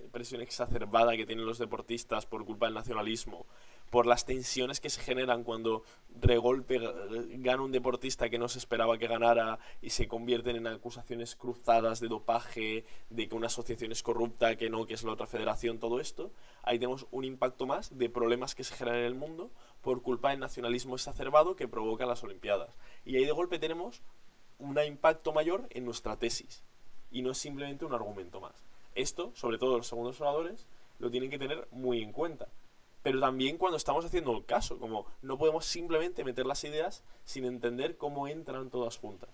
exacerbada que tienen los deportistas, por culpa del nacionalismo, por las tensiones que se generan cuando de golpe gana un deportista que no se esperaba que ganara y se convierten en acusaciones cruzadas de dopaje, de que una asociación es corrupta, que no, que es la otra federación, todo esto, ahí tenemos un impacto más de problemas que se generan en el mundo por culpa del nacionalismo exacerbado que provocan las Olimpiadas. Y ahí de golpe tenemos un impacto mayor en nuestra tesis y no es simplemente un argumento más. Esto, sobre todo los segundos oradores, lo tienen que tener muy en cuenta. Pero también cuando estamos haciendo el caso, como no podemos simplemente meter las ideas sin entender cómo entran todas juntas.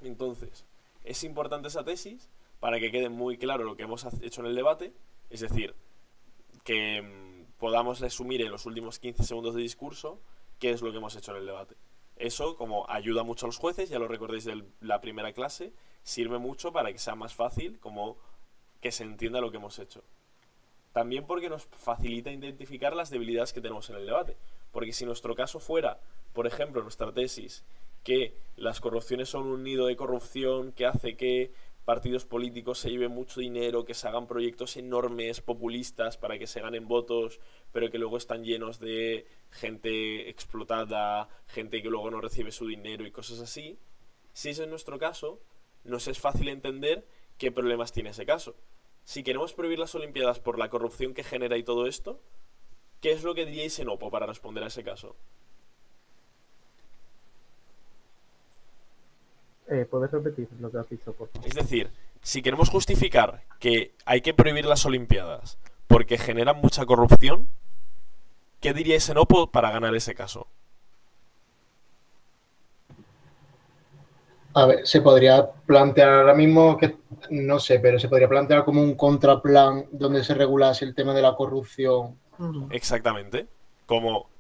Entonces, es importante esa tesis para que quede muy claro lo que hemos hecho en el debate, es decir, que podamos resumir en los últimos 15 segundos de discurso qué es lo que hemos hecho en el debate. Eso, como ayuda mucho a los jueces, ya lo recordéis de la primera clase, sirve mucho para que sea más fácil, como que se entienda lo que hemos hecho. También porque nos facilita identificar las debilidades que tenemos en el debate. Porque si nuestro caso fuera, por ejemplo, nuestra tesis, que las corrupciones son un nido de corrupción que hace que partidos políticos se lleven mucho dinero, que se hagan proyectos enormes, populistas, para que se ganen votos, pero que luego están llenos de gente explotada, gente que luego no recibe su dinero y cosas así, si ese es nuestro caso, nos es fácil entender qué problemas tiene ese caso. Si queremos prohibir las Olimpiadas por la corrupción que genera y todo esto, ¿qué es lo que diríais en OPO para responder a ese caso? ¿Puedes repetir lo que has dicho, por favor? Es decir, si queremos justificar que hay que prohibir las Olimpiadas porque generan mucha corrupción, ¿qué diríais en OPO para ganar ese caso? A ver, se podría plantear ahora mismo que, no sé, pero se podría plantear como un contraplan donde se regulase el tema de la corrupción. Exactamente. Como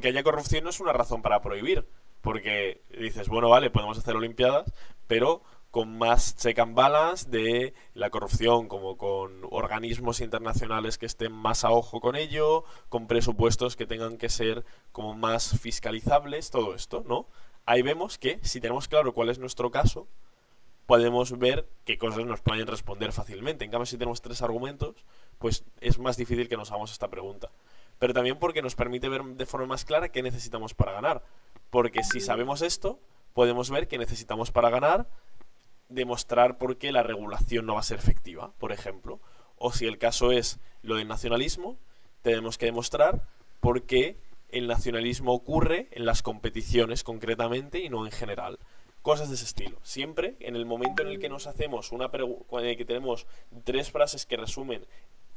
que haya corrupción no es una razón para prohibir. Porque dices, bueno, vale, podemos hacer Olimpiadas, pero con más check and balance de la corrupción, como con organismos internacionales que estén más a ojo con ello, con presupuestos que tengan que ser como más fiscalizables, todo esto, ¿no? Ahí vemos que si tenemos claro cuál es nuestro caso, podemos ver qué cosas nos pueden responder fácilmente. En cambio, si tenemos 3 argumentos, pues es más difícil que nos hagamos esta pregunta. Pero también porque nos permite ver de forma más clara qué necesitamos para ganar. Porque si sabemos esto, podemos ver qué necesitamos para ganar, demostrar por qué la regulación no va a ser efectiva, por ejemplo. O si el caso es lo del nacionalismo, tenemos que demostrar por qué el nacionalismo ocurre en las competiciones concretamente y no en general. Cosas de ese estilo. Siempre, en el momento en el que nos hacemos en el que tenemos 3 frases que resumen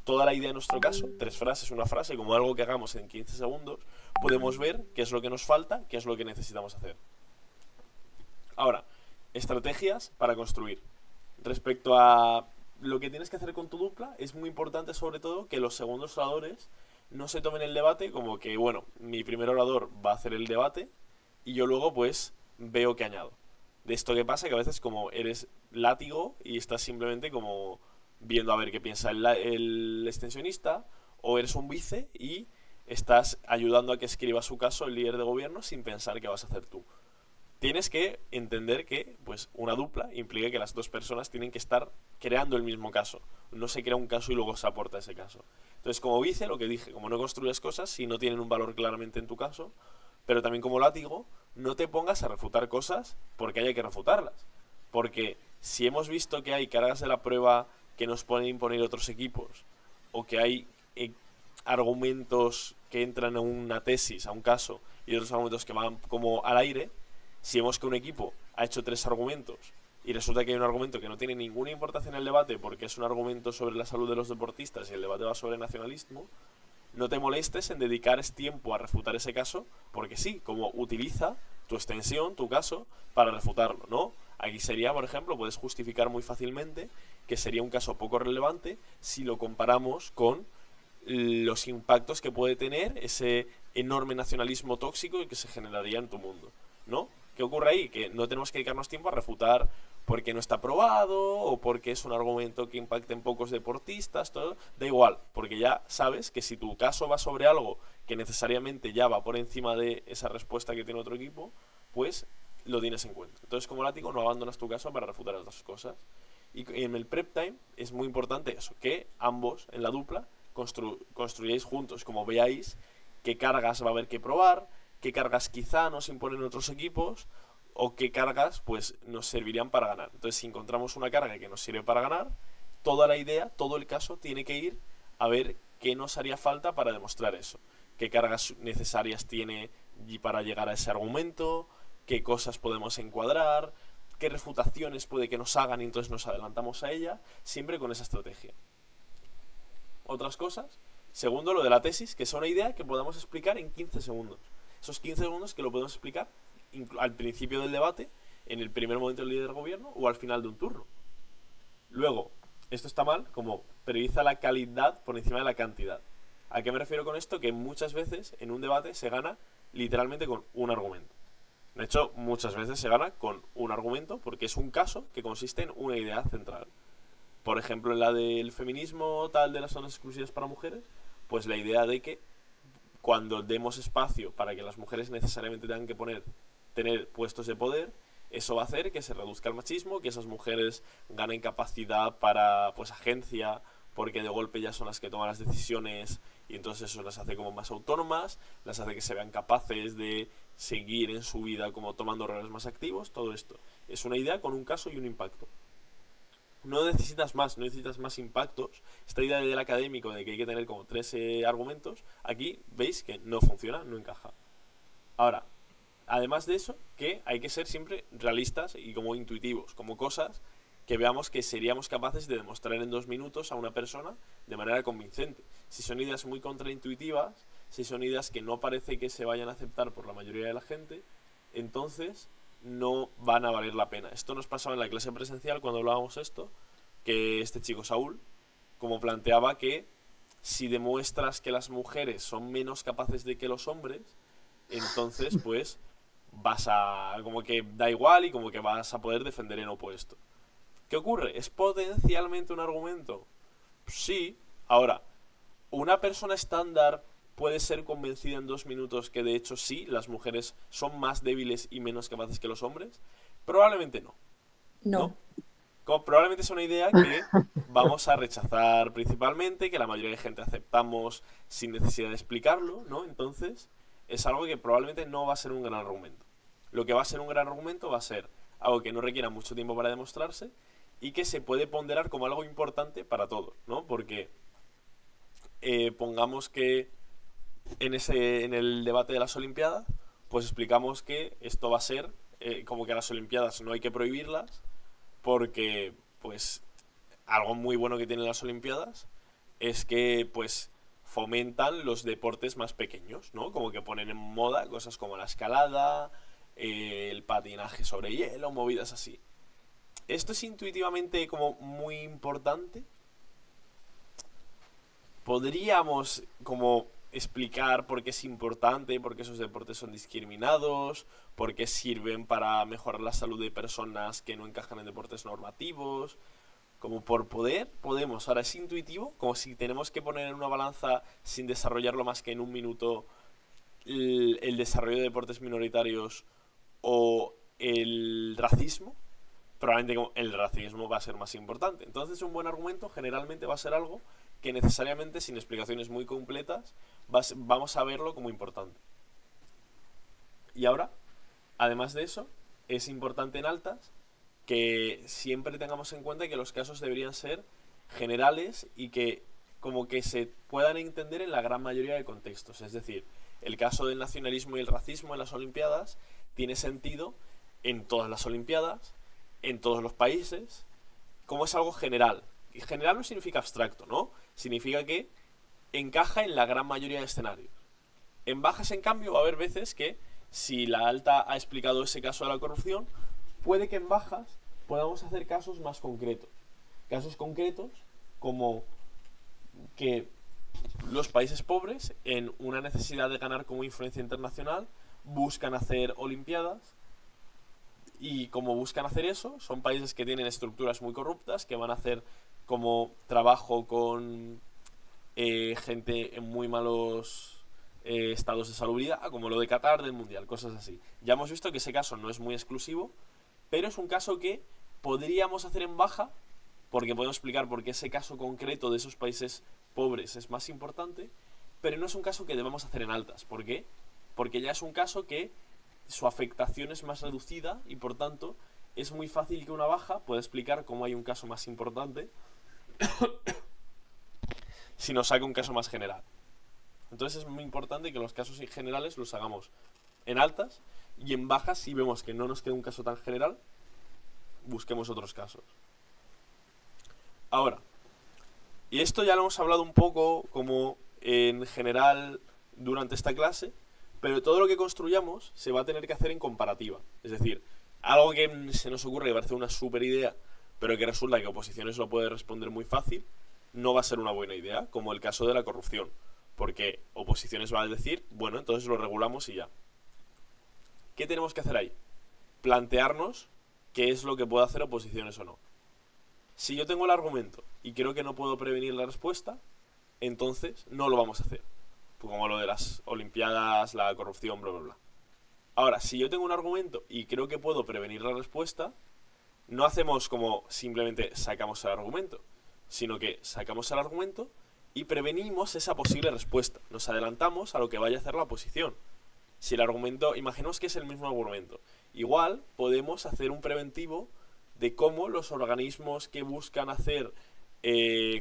toda la idea de nuestro caso, 3 frases, una frase, como algo que hagamos en 15 segundos, podemos ver qué es lo que nos falta, qué es lo que necesitamos hacer. Ahora, estrategias para construir. Respecto a lo que tienes que hacer con tu dupla, es muy importante sobre todo que los segundos oradores no se tomen el debate como que, bueno, mi primer orador va a hacer el debate y yo luego pues veo qué añado. De esto que pasa que a veces como eres látigo y estás simplemente como viendo a ver qué piensa el extensionista, o eres un vice y estás ayudando a que escriba su caso el líder de gobierno sin pensar qué vas a hacer tú. Tienes que entender que pues una dupla implica que las 2 personas tienen que estar creando el mismo caso. No se crea un caso y luego se aporta ese caso. Entonces, como vice, lo que dije, como no construyes cosas si no tienen un valor claramente en tu caso, pero también como látigo, no te pongas a refutar cosas porque haya que refutarlas. Porque si hemos visto que hay cargas de la prueba que nos pueden imponer otros equipos, o que hay argumentos que entran a una tesis, a un caso, y otros argumentos que van como al aire, si vemos que un equipo ha hecho 3 argumentos y resulta que hay un argumento que no tiene ninguna importancia en el debate porque es un argumento sobre la salud de los deportistas y el debate va sobre nacionalismo, no te molestes en dedicar tiempo a refutar ese caso, porque sí, como utiliza tu extensión, tu caso, para refutarlo, ¿no? Aquí sería, por ejemplo, puedes justificar muy fácilmente que sería un caso poco relevante si lo comparamos con los impactos que puede tener ese enorme nacionalismo tóxico que se generaría en tu mundo, ¿no? ¿Qué ocurre ahí? Que no tenemos que dedicarnos tiempo a refutar porque no está probado o porque es un argumento que impacte en pocos deportistas, todo, da igual, porque ya sabes que si tu caso va sobre algo que necesariamente ya va por encima de esa respuesta que tiene otro equipo, pues lo tienes en cuenta. Entonces, como látigo, no abandonas tu caso para refutar las 2 cosas. Y en el prep time es muy importante eso, que ambos en la dupla construyáis juntos, como veáis qué cargas va a haber que probar, qué cargas quizá nos imponen otros equipos o qué cargas pues nos servirían para ganar. Entonces, si encontramos una carga que nos sirve para ganar, toda la idea, todo el caso tiene que ir a ver qué nos haría falta para demostrar eso, qué cargas necesarias tiene para llegar a ese argumento, qué cosas podemos encuadrar, qué refutaciones puede que nos hagan y entonces nos adelantamos a ella, siempre con esa estrategia. Otras cosas. Segundo, lo de la tesis, que es una idea que podamos explicar en 15 segundos. Esos 15 segundos que lo podemos explicar al principio del debate en el primer momento del líder del gobierno o al final de un turno. Luego, esto está mal, como prioriza la calidad por encima de la cantidad. ¿A qué me refiero con esto? Que muchas veces en un debate se gana literalmente con un argumento. De hecho, muchas veces se gana con un argumento porque es un caso que consiste en una idea central. Por ejemplo, en la del feminismo tal de las zonas exclusivas para mujeres, pues la idea de que cuando demos espacio para que las mujeres necesariamente tengan que tener puestos de poder, eso va a hacer que se reduzca el machismo, que esas mujeres ganen capacidad para, pues, agencia, porque de golpe ya son las que toman las decisiones y entonces eso las hace como más autónomas, las hace que se vean capaces de seguir en su vida como tomando roles más activos. Todo esto es una idea con un caso y un impacto. No necesitas más impactos. Esta idea del académico de que hay que tener como 3 argumentos, aquí veis que no funciona, no encaja. Ahora, además de eso, que hay que ser siempre realistas y como intuitivos, como cosas que veamos que seríamos capaces de demostrar en 2 minutos a una persona de manera convincente. Si son ideas muy contraintuitivas, si son ideas que no parece que se vayan a aceptar por la mayoría de la gente, entonces no van a valer la pena. Esto nos pasaba en la clase presencial cuando hablábamos esto, que este chico Saúl, como planteaba que si demuestras que las mujeres son menos capaces de que los hombres, entonces pues vas a, como que da igual y como que vas a poder defender en opuesto. ¿Qué ocurre? ¿Es potencialmente un argumento? Sí. Ahora, ¿una persona estándar puede ser convencida en 2 minutos que de hecho sí, las mujeres son más débiles y menos capaces que los hombres? Probablemente no. No. Como probablemente es una idea que vamos a rechazar principalmente, que la mayoría de gente aceptamos sin necesidad de explicarlo, ¿no? Entonces, es algo que probablemente no va a ser un gran argumento. Lo que va a ser un gran argumento va a ser algo que no requiera mucho tiempo para demostrarse y que se puede ponderar como algo importante para todos, ¿no? Porque pongamos que en el debate de las Olimpiadas, pues explicamos que esto va a ser como que las Olimpiadas no hay que prohibirlas porque, pues, algo muy bueno que tienen las Olimpiadas es que, pues, fomentan los deportes más pequeños, ¿no? Como que ponen en moda cosas como la escalada, el patinaje sobre hielo, movidas así. Esto es intuitivamente como muy importante. Podríamos como explicar por qué es importante, por qué esos deportes son discriminados, por qué sirven para mejorar la salud de personas que no encajan en deportes normativos. Como por poder, podemos. Ahora es intuitivo, como si tenemos que poner en una balanza sin desarrollarlo más que en 1 minuto el desarrollo de deportes minoritarios o el racismo. Probablemente como el racismo va a ser más importante. Entonces un buen argumento generalmente va a ser algo que necesariamente sin explicaciones muy completas vamos a verlo como importante. Y ahora, además de eso, es importante en altas que siempre tengamos en cuenta que los casos deberían ser generales y que como que se puedan entender en la gran mayoría de contextos. Es decir, el caso del nacionalismo y el racismo en las Olimpiadas tiene sentido en todas las Olimpiadas, en todos los países, como es algo general. Y general no significa abstracto, ¿no? Significa que encaja en la gran mayoría de escenarios. En bajas, en cambio, va a haber veces que si la alta ha explicado ese caso de la corrupción, puede que en bajas podamos hacer casos más concretos. Casos concretos como que los países pobres, en una necesidad de ganar como influencia internacional, buscan hacer olimpiadas. Y como buscan hacer eso, son países que tienen estructuras muy corruptas, que van a hacer como trabajo con gente en muy malos estados de salubridad, como lo de Qatar del Mundial, cosas así. Ya hemos visto que ese caso no es muy exclusivo, pero es un caso que podríamos hacer en baja, porque podemos explicar por qué ese caso concreto de esos países pobres es más importante, pero no es un caso que debamos hacer en altas. ¿Por qué? Porque ya es un caso que su afectación es más reducida y por tanto es muy fácil que una baja pueda explicar cómo hay un caso más importante si nos saca un caso más general. Entonces es muy importante que los casos generales los hagamos en altas y en bajas, si vemos que no nos queda un caso tan general, busquemos otros casos. Ahora, y esto ya lo hemos hablado un poco como en general durante esta clase, pero todo lo que construyamos se va a tener que hacer en comparativa. Es decir, algo que se nos ocurre que parece una super idea, pero que resulta que oposiciones lo puede responder muy fácil, no va a ser una buena idea, como el caso de la corrupción. Porque oposiciones va a decir, bueno, entonces lo regulamos y ya. ¿Qué tenemos que hacer ahí? Plantearnos qué es lo que puede hacer oposiciones o no. Si yo tengo el argumento y creo que no puedo prevenir la respuesta, entonces no lo vamos a hacer. Como lo de las Olimpiadas, la corrupción, bla, bla, bla. Ahora, si yo tengo un argumento y creo que puedo prevenir la respuesta, no hacemos como simplemente sacamos el argumento, sino que sacamos el argumento y prevenimos esa posible respuesta. Nos adelantamos a lo que vaya a hacer la oposición. Si el argumento, imaginemos que es el mismo argumento, igual podemos hacer un preventivo de cómo los organismos que buscan hacer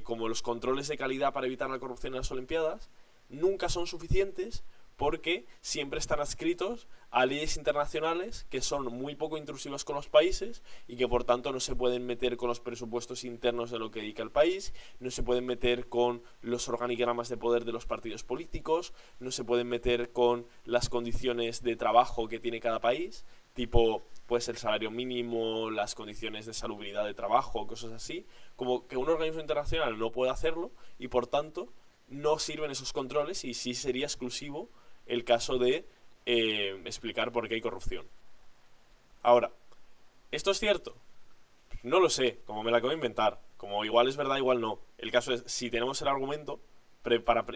como los controles de calidad para evitar la corrupción en las Olimpiadas nunca son suficientes, porque siempre están adscritos a leyes internacionales que son muy poco intrusivas con los países y que por tanto no se pueden meter con los presupuestos internos de lo que dedica el país, no se pueden meter con los organigramas de poder de los partidos políticos, no se pueden meter con las condiciones de trabajo que tiene cada país, tipo pues el salario mínimo, las condiciones de salubridad de trabajo, cosas así, como que un organismo internacional no puede hacerlo y por tanto no sirven esos controles y sí sería exclusivo el caso de explicar por qué hay corrupción. Ahora, ¿esto es cierto? No lo sé, como me la acabo de inventar. Como igual es verdad, igual no. El caso es, si tenemos el argumento,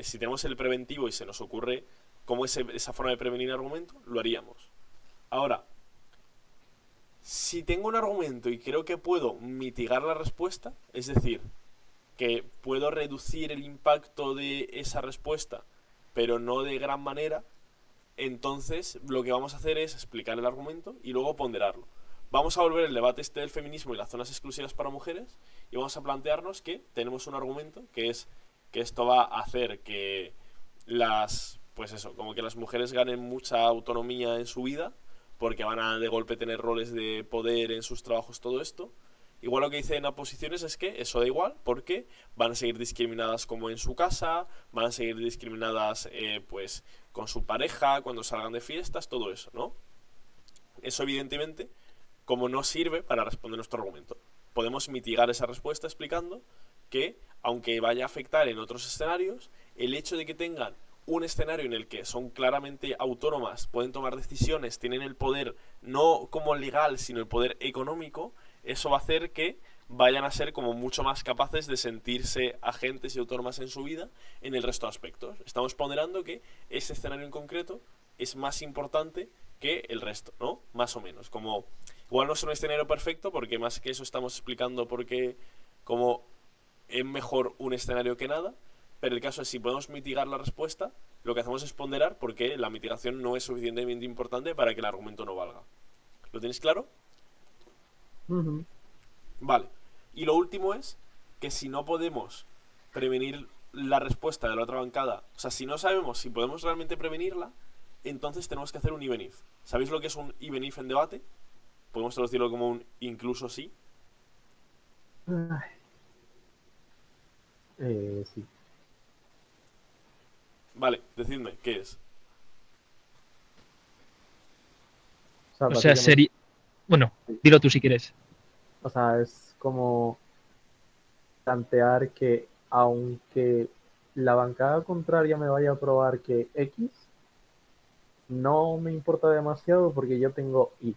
si tenemos el preventivo y se nos ocurre cómo es esa forma de prevenir el argumento, lo haríamos. Ahora, si tengo un argumento y creo que puedo mitigar la respuesta, es decir, que puedo reducir el impacto de esa respuesta, pero no de gran manera, entonces lo que vamos a hacer es explicar el argumento y luego ponderarlo. Vamos a volver el debate este del feminismo y las zonas exclusivas para mujeres y vamos a plantearnos que tenemos un argumento que es que esto va a hacer que como que las mujeres ganen mucha autonomía en su vida, porque van a de golpe tener roles de poder en sus trabajos, todo esto. Igual lo que dicen oposiciones es que eso da igual, porque van a seguir discriminadas como en su casa, van a seguir discriminadas pues con su pareja, cuando salgan de fiestas, todo eso, ¿no? Eso evidentemente, como no sirve para responder nuestro argumento. Podemos mitigar esa respuesta explicando que, aunque vaya a afectar en otros escenarios, el hecho de que tengan un escenario en el que son claramente autónomas, pueden tomar decisiones, tienen el poder no como legal, sino el poder económico, eso va a hacer que vayan a ser como mucho más capaces de sentirse agentes y autónomas en su vida en el resto de aspectos. Estamos ponderando que ese escenario en concreto es más importante que el resto, ¿no? Más o menos. Como igual no es un escenario perfecto, porque más que eso estamos explicando por qué como es mejor un escenario que nada, pero el caso es si podemos mitigar la respuesta, lo que hacemos es ponderar porque la mitigación no es suficientemente importante para que el argumento no valga. ¿Lo tenéis claro? Ujú. Vale. Y lo último es que si no podemos prevenir la respuesta de la otra bancada, o sea, si no sabemos si podemos realmente prevenirla, entonces tenemos que hacer un even if. ¿Sabéis lo que es un even if en debate? Podemos traducirlo como un incluso sí. Ay. Sí. Vale, decidme, ¿qué es? O sea, O sea, básicamente- sería... Bueno, dilo tú si quieres. O sea, es como plantear que aunque la bancada contraria me vaya a probar que X, no me importa demasiado porque yo tengo Y.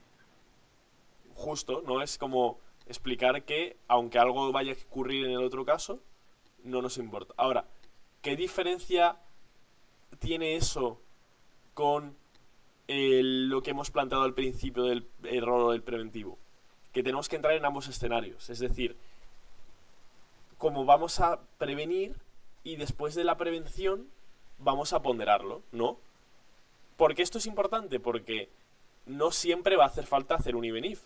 Justo, ¿no? Es como explicar que, aunque algo vaya a ocurrir en el otro caso, no nos importa. Ahora, ¿qué diferencia tiene eso con lo que hemos planteado al principio del error del preventivo? Que tenemos que entrar en ambos escenarios. Es decir, como vamos a prevenir y después de la prevención vamos a ponderarlo, ¿no? ¿Por qué esto es importante? Porque no siempre va a hacer falta hacer un even if.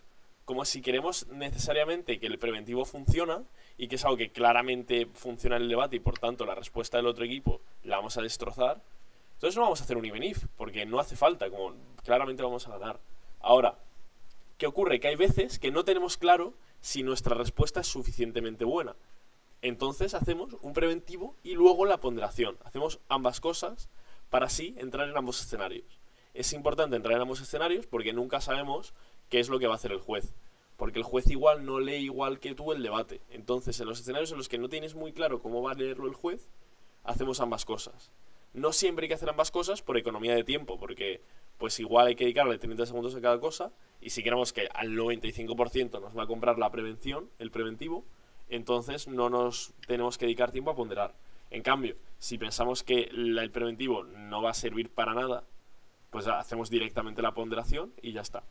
Como si queremos necesariamente que el preventivo funciona y que es algo que claramente funciona en el debate y por tanto la respuesta del otro equipo la vamos a destrozar, entonces no vamos a hacer un even if, porque no hace falta, como claramente vamos a ganar. Ahora, ¿qué ocurre? Que hay veces que no tenemos claro si nuestra respuesta es suficientemente buena. Entonces hacemos un preventivo y luego la ponderación. Hacemos ambas cosas para así entrar en ambos escenarios. Es importante entrar en ambos escenarios porque nunca sabemos qué es lo que va a hacer el juez. Porque el juez igual no lee igual que tú el debate. Entonces, en los escenarios en los que no tienes muy claro cómo va a leerlo el juez, hacemos ambas cosas. No siempre hay que hacer ambas cosas por economía de tiempo, porque pues igual hay que dedicarle 30 segundos a cada cosa, y si queremos que al 95% nos va a comprar la prevención, el preventivo, entonces no nos tenemos que dedicar tiempo a ponderar. En cambio, si pensamos que el preventivo no va a servir para nada, pues hacemos directamente la ponderación y ya está.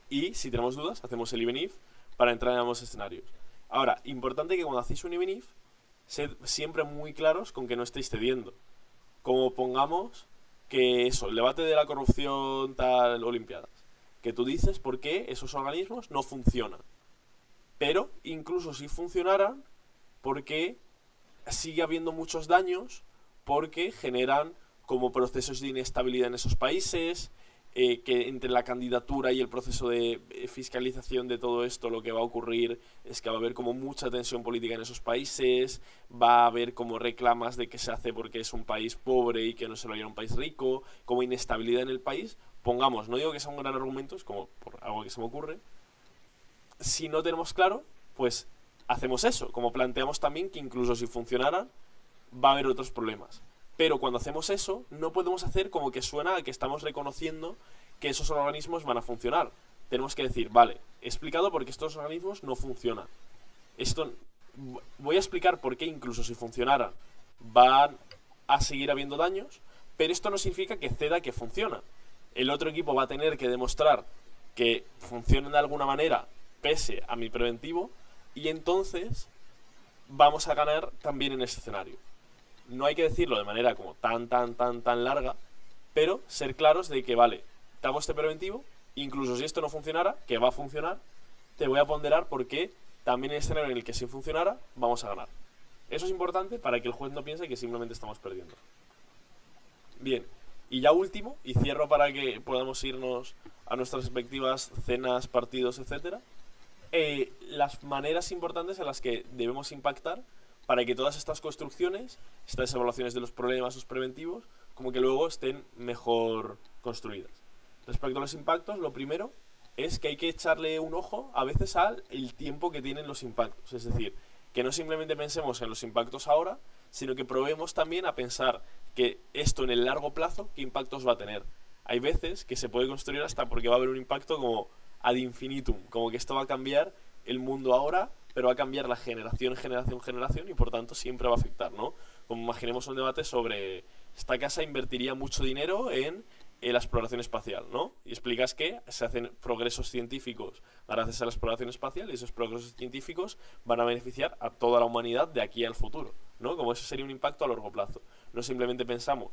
Y si tenemos dudas, hacemos el even if para entrar en ambos escenarios. Ahora, importante que cuando hacéis un even if, sed siempre muy claros con que no estéis cediendo. Como pongamos que eso, el debate de la corrupción tal Olimpiadas, que tú dices por qué esos organismos no funcionan. Pero incluso si funcionaran, porque sigue habiendo muchos daños, porque generan como procesos de inestabilidad en esos países, que entre la candidatura y el proceso de fiscalización de todo esto lo que va a ocurrir es que va a haber como mucha tensión política en esos países, va a haber como reclamas de que se hace porque es un país pobre y que no se lo haría un país rico, como inestabilidad en el país. Pongamos, no digo que sea un gran argumento, es como por algo que se me ocurre. Si no tenemos claro, pues hacemos eso, como planteamos también que incluso si funcionara va a haber otros problemas. Pero cuando hacemos eso, no podemos hacer como que suena a que estamos reconociendo que esos organismos van a funcionar. Tenemos que decir, vale, he explicado por qué estos organismos no funcionan. Voy a explicar por qué incluso si funcionaran van a seguir habiendo daños, pero esto no significa que ceda que funciona. El otro equipo va a tener que demostrar que funcionan de alguna manera pese a mi preventivo, y entonces vamos a ganar también en ese escenario. No hay que decirlo de manera como tan larga, pero ser claros de que, vale, te hago este preventivo, incluso si esto no funcionara, que va a funcionar, te voy a ponderar porque también en el escenario en el que si funcionara, vamos a ganar. Eso es importante para que el juez no piense que simplemente estamos perdiendo. Bien, y ya último, y cierro para que podamos irnos a nuestras respectivas cenas, partidos, etcétera. Las maneras importantes en las que debemos impactar para que todas estas construcciones, estas evaluaciones de los problemas, los preventivos, como que luego estén mejor construidas. Respecto a los impactos, lo primero es que hay que echarle un ojo a veces al tiempo que tienen los impactos. Es decir, que no simplemente pensemos en los impactos ahora, sino que probemos también a pensar que esto en el largo plazo, ¿qué impactos va a tener? Hay veces que se puede construir hasta porque va a haber un impacto como ad infinitum, como que esto va a cambiar el mundo ahora, pero va a cambiar la generación, y por tanto siempre va a afectar, ¿no? Como imaginemos un debate sobre esta casa invertiría mucho dinero en la exploración espacial, ¿no? Y explicas que se hacen progresos científicos gracias a la exploración espacial y esos progresos científicos van a beneficiar a toda la humanidad de aquí al futuro, ¿no? Como eso sería un impacto a largo plazo. No simplemente pensamos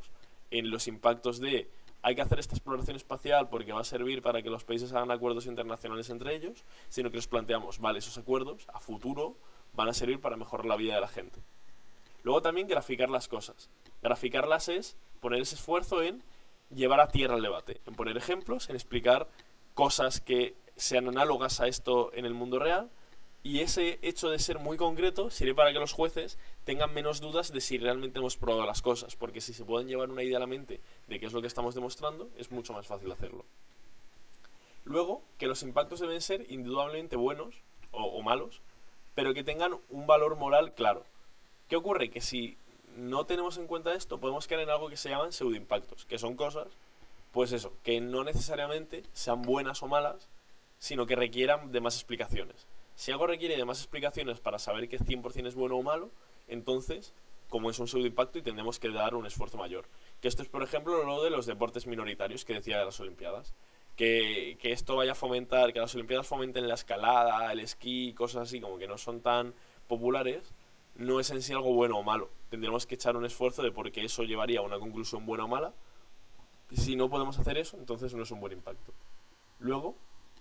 en los impactos de hay que hacer esta exploración espacial porque va a servir para que los países hagan acuerdos internacionales entre ellos, sino que nos planteamos, vale, esos acuerdos a futuro van a servir para mejorar la vida de la gente. Luego también graficar las cosas. Graficarlas es poner ese esfuerzo en llevar a tierra el debate, en poner ejemplos, en explicar cosas que sean análogas a esto en el mundo real, y ese hecho de ser muy concreto sirve para que los jueces tengan menos dudas de si realmente hemos probado las cosas, porque si se pueden llevar una idea a la mente de qué es lo que estamos demostrando, es mucho más fácil hacerlo. Luego, que los impactos deben ser indudablemente buenos o malos, pero que tengan un valor moral claro. ¿Qué ocurre? Que si no tenemos en cuenta esto, podemos caer en algo que se llaman pseudoimpactos, que son cosas, pues eso, que no necesariamente sean buenas o malas, sino que requieran de más explicaciones. Si algo requiere de más explicaciones para saber que 100% es bueno o malo, entonces, como es un pseudoimpacto, y tendremos que dar un esfuerzo mayor. Que esto es, por ejemplo, lo de los deportes minoritarios que decía de las Olimpiadas. Que esto vaya a fomentar, que las Olimpiadas fomenten la escalada, el esquí, cosas así como que no son tan populares, no es en sí algo bueno o malo. Tendremos que echar un esfuerzo de por qué eso llevaría a una conclusión buena o mala. Y si no podemos hacer eso, entonces no es un buen impacto. Luego,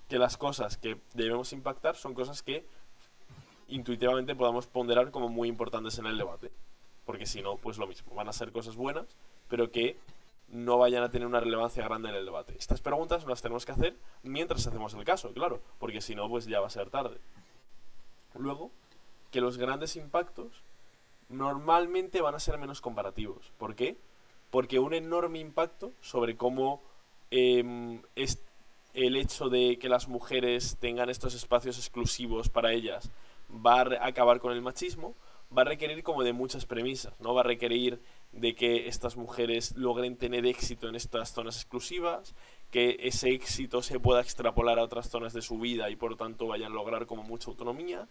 que las cosas que debemos impactar son cosas que intuitivamente podamos ponderar como muy importantes en el debate. Porque si no, pues lo mismo. Van a ser cosas buenas, pero que no vayan a tener una relevancia grande en el debate. Estas preguntas las tenemos que hacer mientras hacemos el caso, claro. Porque si no, pues ya va a ser tarde. Luego, que los grandes impactos normalmente van a ser menos comparativos. ¿Por qué? Porque un enorme impacto sobre cómo el hecho de que las mujeres tengan estos espacios exclusivos para ellas va a acabar con el machismo, va a requerir como de muchas premisas, ¿no? Va a requerir de que estas mujeres logren tener éxito en estas zonas exclusivas, que ese éxito se pueda extrapolar a otras zonas de su vida y por tanto vayan a lograr como mucha autonomía,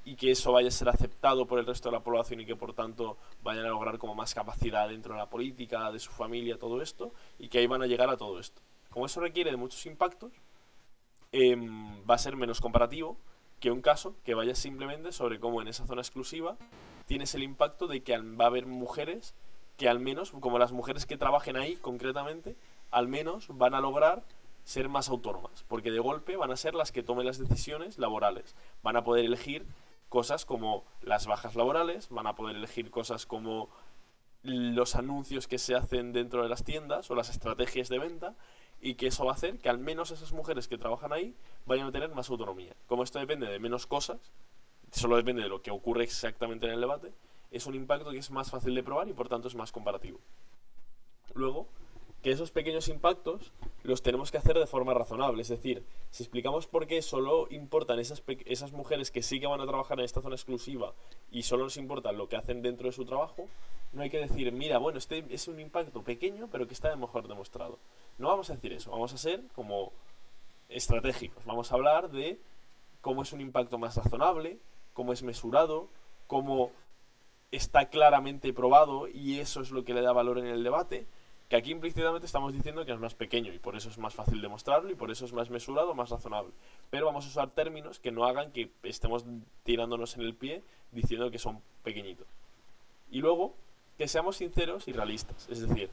y que eso vaya a ser aceptado por el resto de la población y que por tanto vayan a lograr como más capacidad dentro de la política, de su familia, todo esto, y que ahí van a llegar a todo esto. Como eso requiere de muchos impactos, va a ser menos comparativo que un caso que vaya simplemente sobre cómo en esa zona exclusiva tienes el impacto de que va a haber mujeres que al menos, como las mujeres que trabajen ahí concretamente, al menos van a lograr ser más autónomas, porque de golpe van a ser las que tomen las decisiones laborales, van a poder elegir cosas como las bajas laborales, van a poder elegir cosas como los anuncios que se hacen dentro de las tiendas o las estrategias de venta, y que eso va a hacer que al menos esas mujeres que trabajan ahí vayan a tener más autonomía. Como esto depende de menos cosas, solo depende de lo que ocurre exactamente en el debate, es un impacto que es más fácil de probar y por tanto es más comparativo. Luego, que esos pequeños impactos los tenemos que hacer de forma razonable, es decir, si explicamos por qué solo importan esas mujeres que sí que van a trabajar en esta zona exclusiva y solo nos importa lo que hacen dentro de su trabajo, no hay que decir, mira, bueno, este es un impacto pequeño pero que está mejor demostrado. No vamos a decir eso, vamos a ser como estratégicos, vamos a hablar de cómo es un impacto más razonable, cómo es mesurado, cómo está claramente probado, y eso es lo que le da valor en el debate, que aquí implícitamente estamos diciendo que es más pequeño y por eso es más fácil demostrarlo y por eso es más mesurado, más razonable. Pero vamos a usar términos que no hagan que estemos tirándonos en el pie diciendo que son pequeñitos. Y luego, que seamos sinceros y realistas, es decir,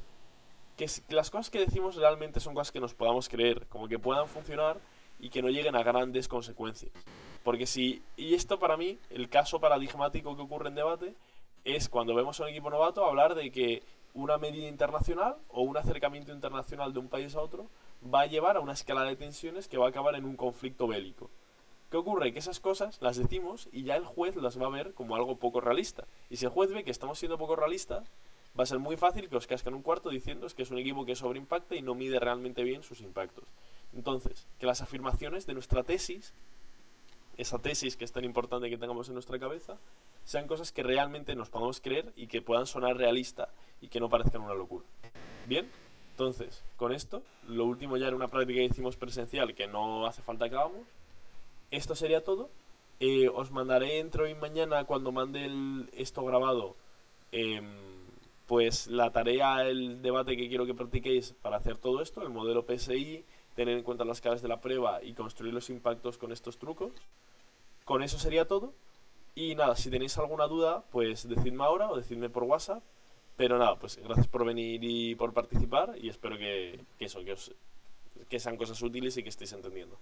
que las cosas que decimos realmente son cosas que nos podamos creer, como que puedan funcionar y que no lleguen a grandes consecuencias. Porque si, y esto para mí, el caso paradigmático que ocurre en debate es cuando vemos a un equipo novato hablar de que una medida internacional o un acercamiento internacional de un país a otro va a llevar a una escala de tensiones que va a acabar en un conflicto bélico. ¿Qué ocurre? Que esas cosas las decimos y ya el juez las va a ver como algo poco realista. Y si el juez ve que estamos siendo poco realistas, va a ser muy fácil que os casquen un cuarto diciendo que es un equipo que sobreimpacta y no mide realmente bien sus impactos. Entonces, que las afirmaciones de nuestra tesis, esa tesis que es tan importante que tengamos en nuestra cabeza, sean cosas que realmente nos podamos creer y que puedan sonar realistas y que no parezcan una locura. Bien, entonces, con esto, lo último ya era una práctica que hicimos presencial que no hace falta que hagamos. Esto sería todo. Os mandaré entre hoy y mañana, cuando mande esto grabado, pues la tarea, el debate que quiero que practiquéis para hacer todo esto, el modelo PSI, tener en cuenta las claves de la prueba y construir los impactos con estos trucos. Con eso sería todo. Y nada, si tenéis alguna duda, pues decidme ahora o decidme por WhatsApp. Pero nada, pues gracias por venir y por participar, y espero que sean cosas útiles y que estéis entendiendo.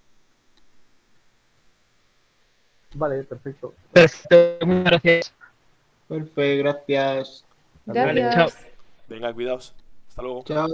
Vale, perfecto. Perfecto, muchas gracias. Perfecto, gracias. Vale, Gracias. chao. Venga, cuidaos. Hasta luego. Chao.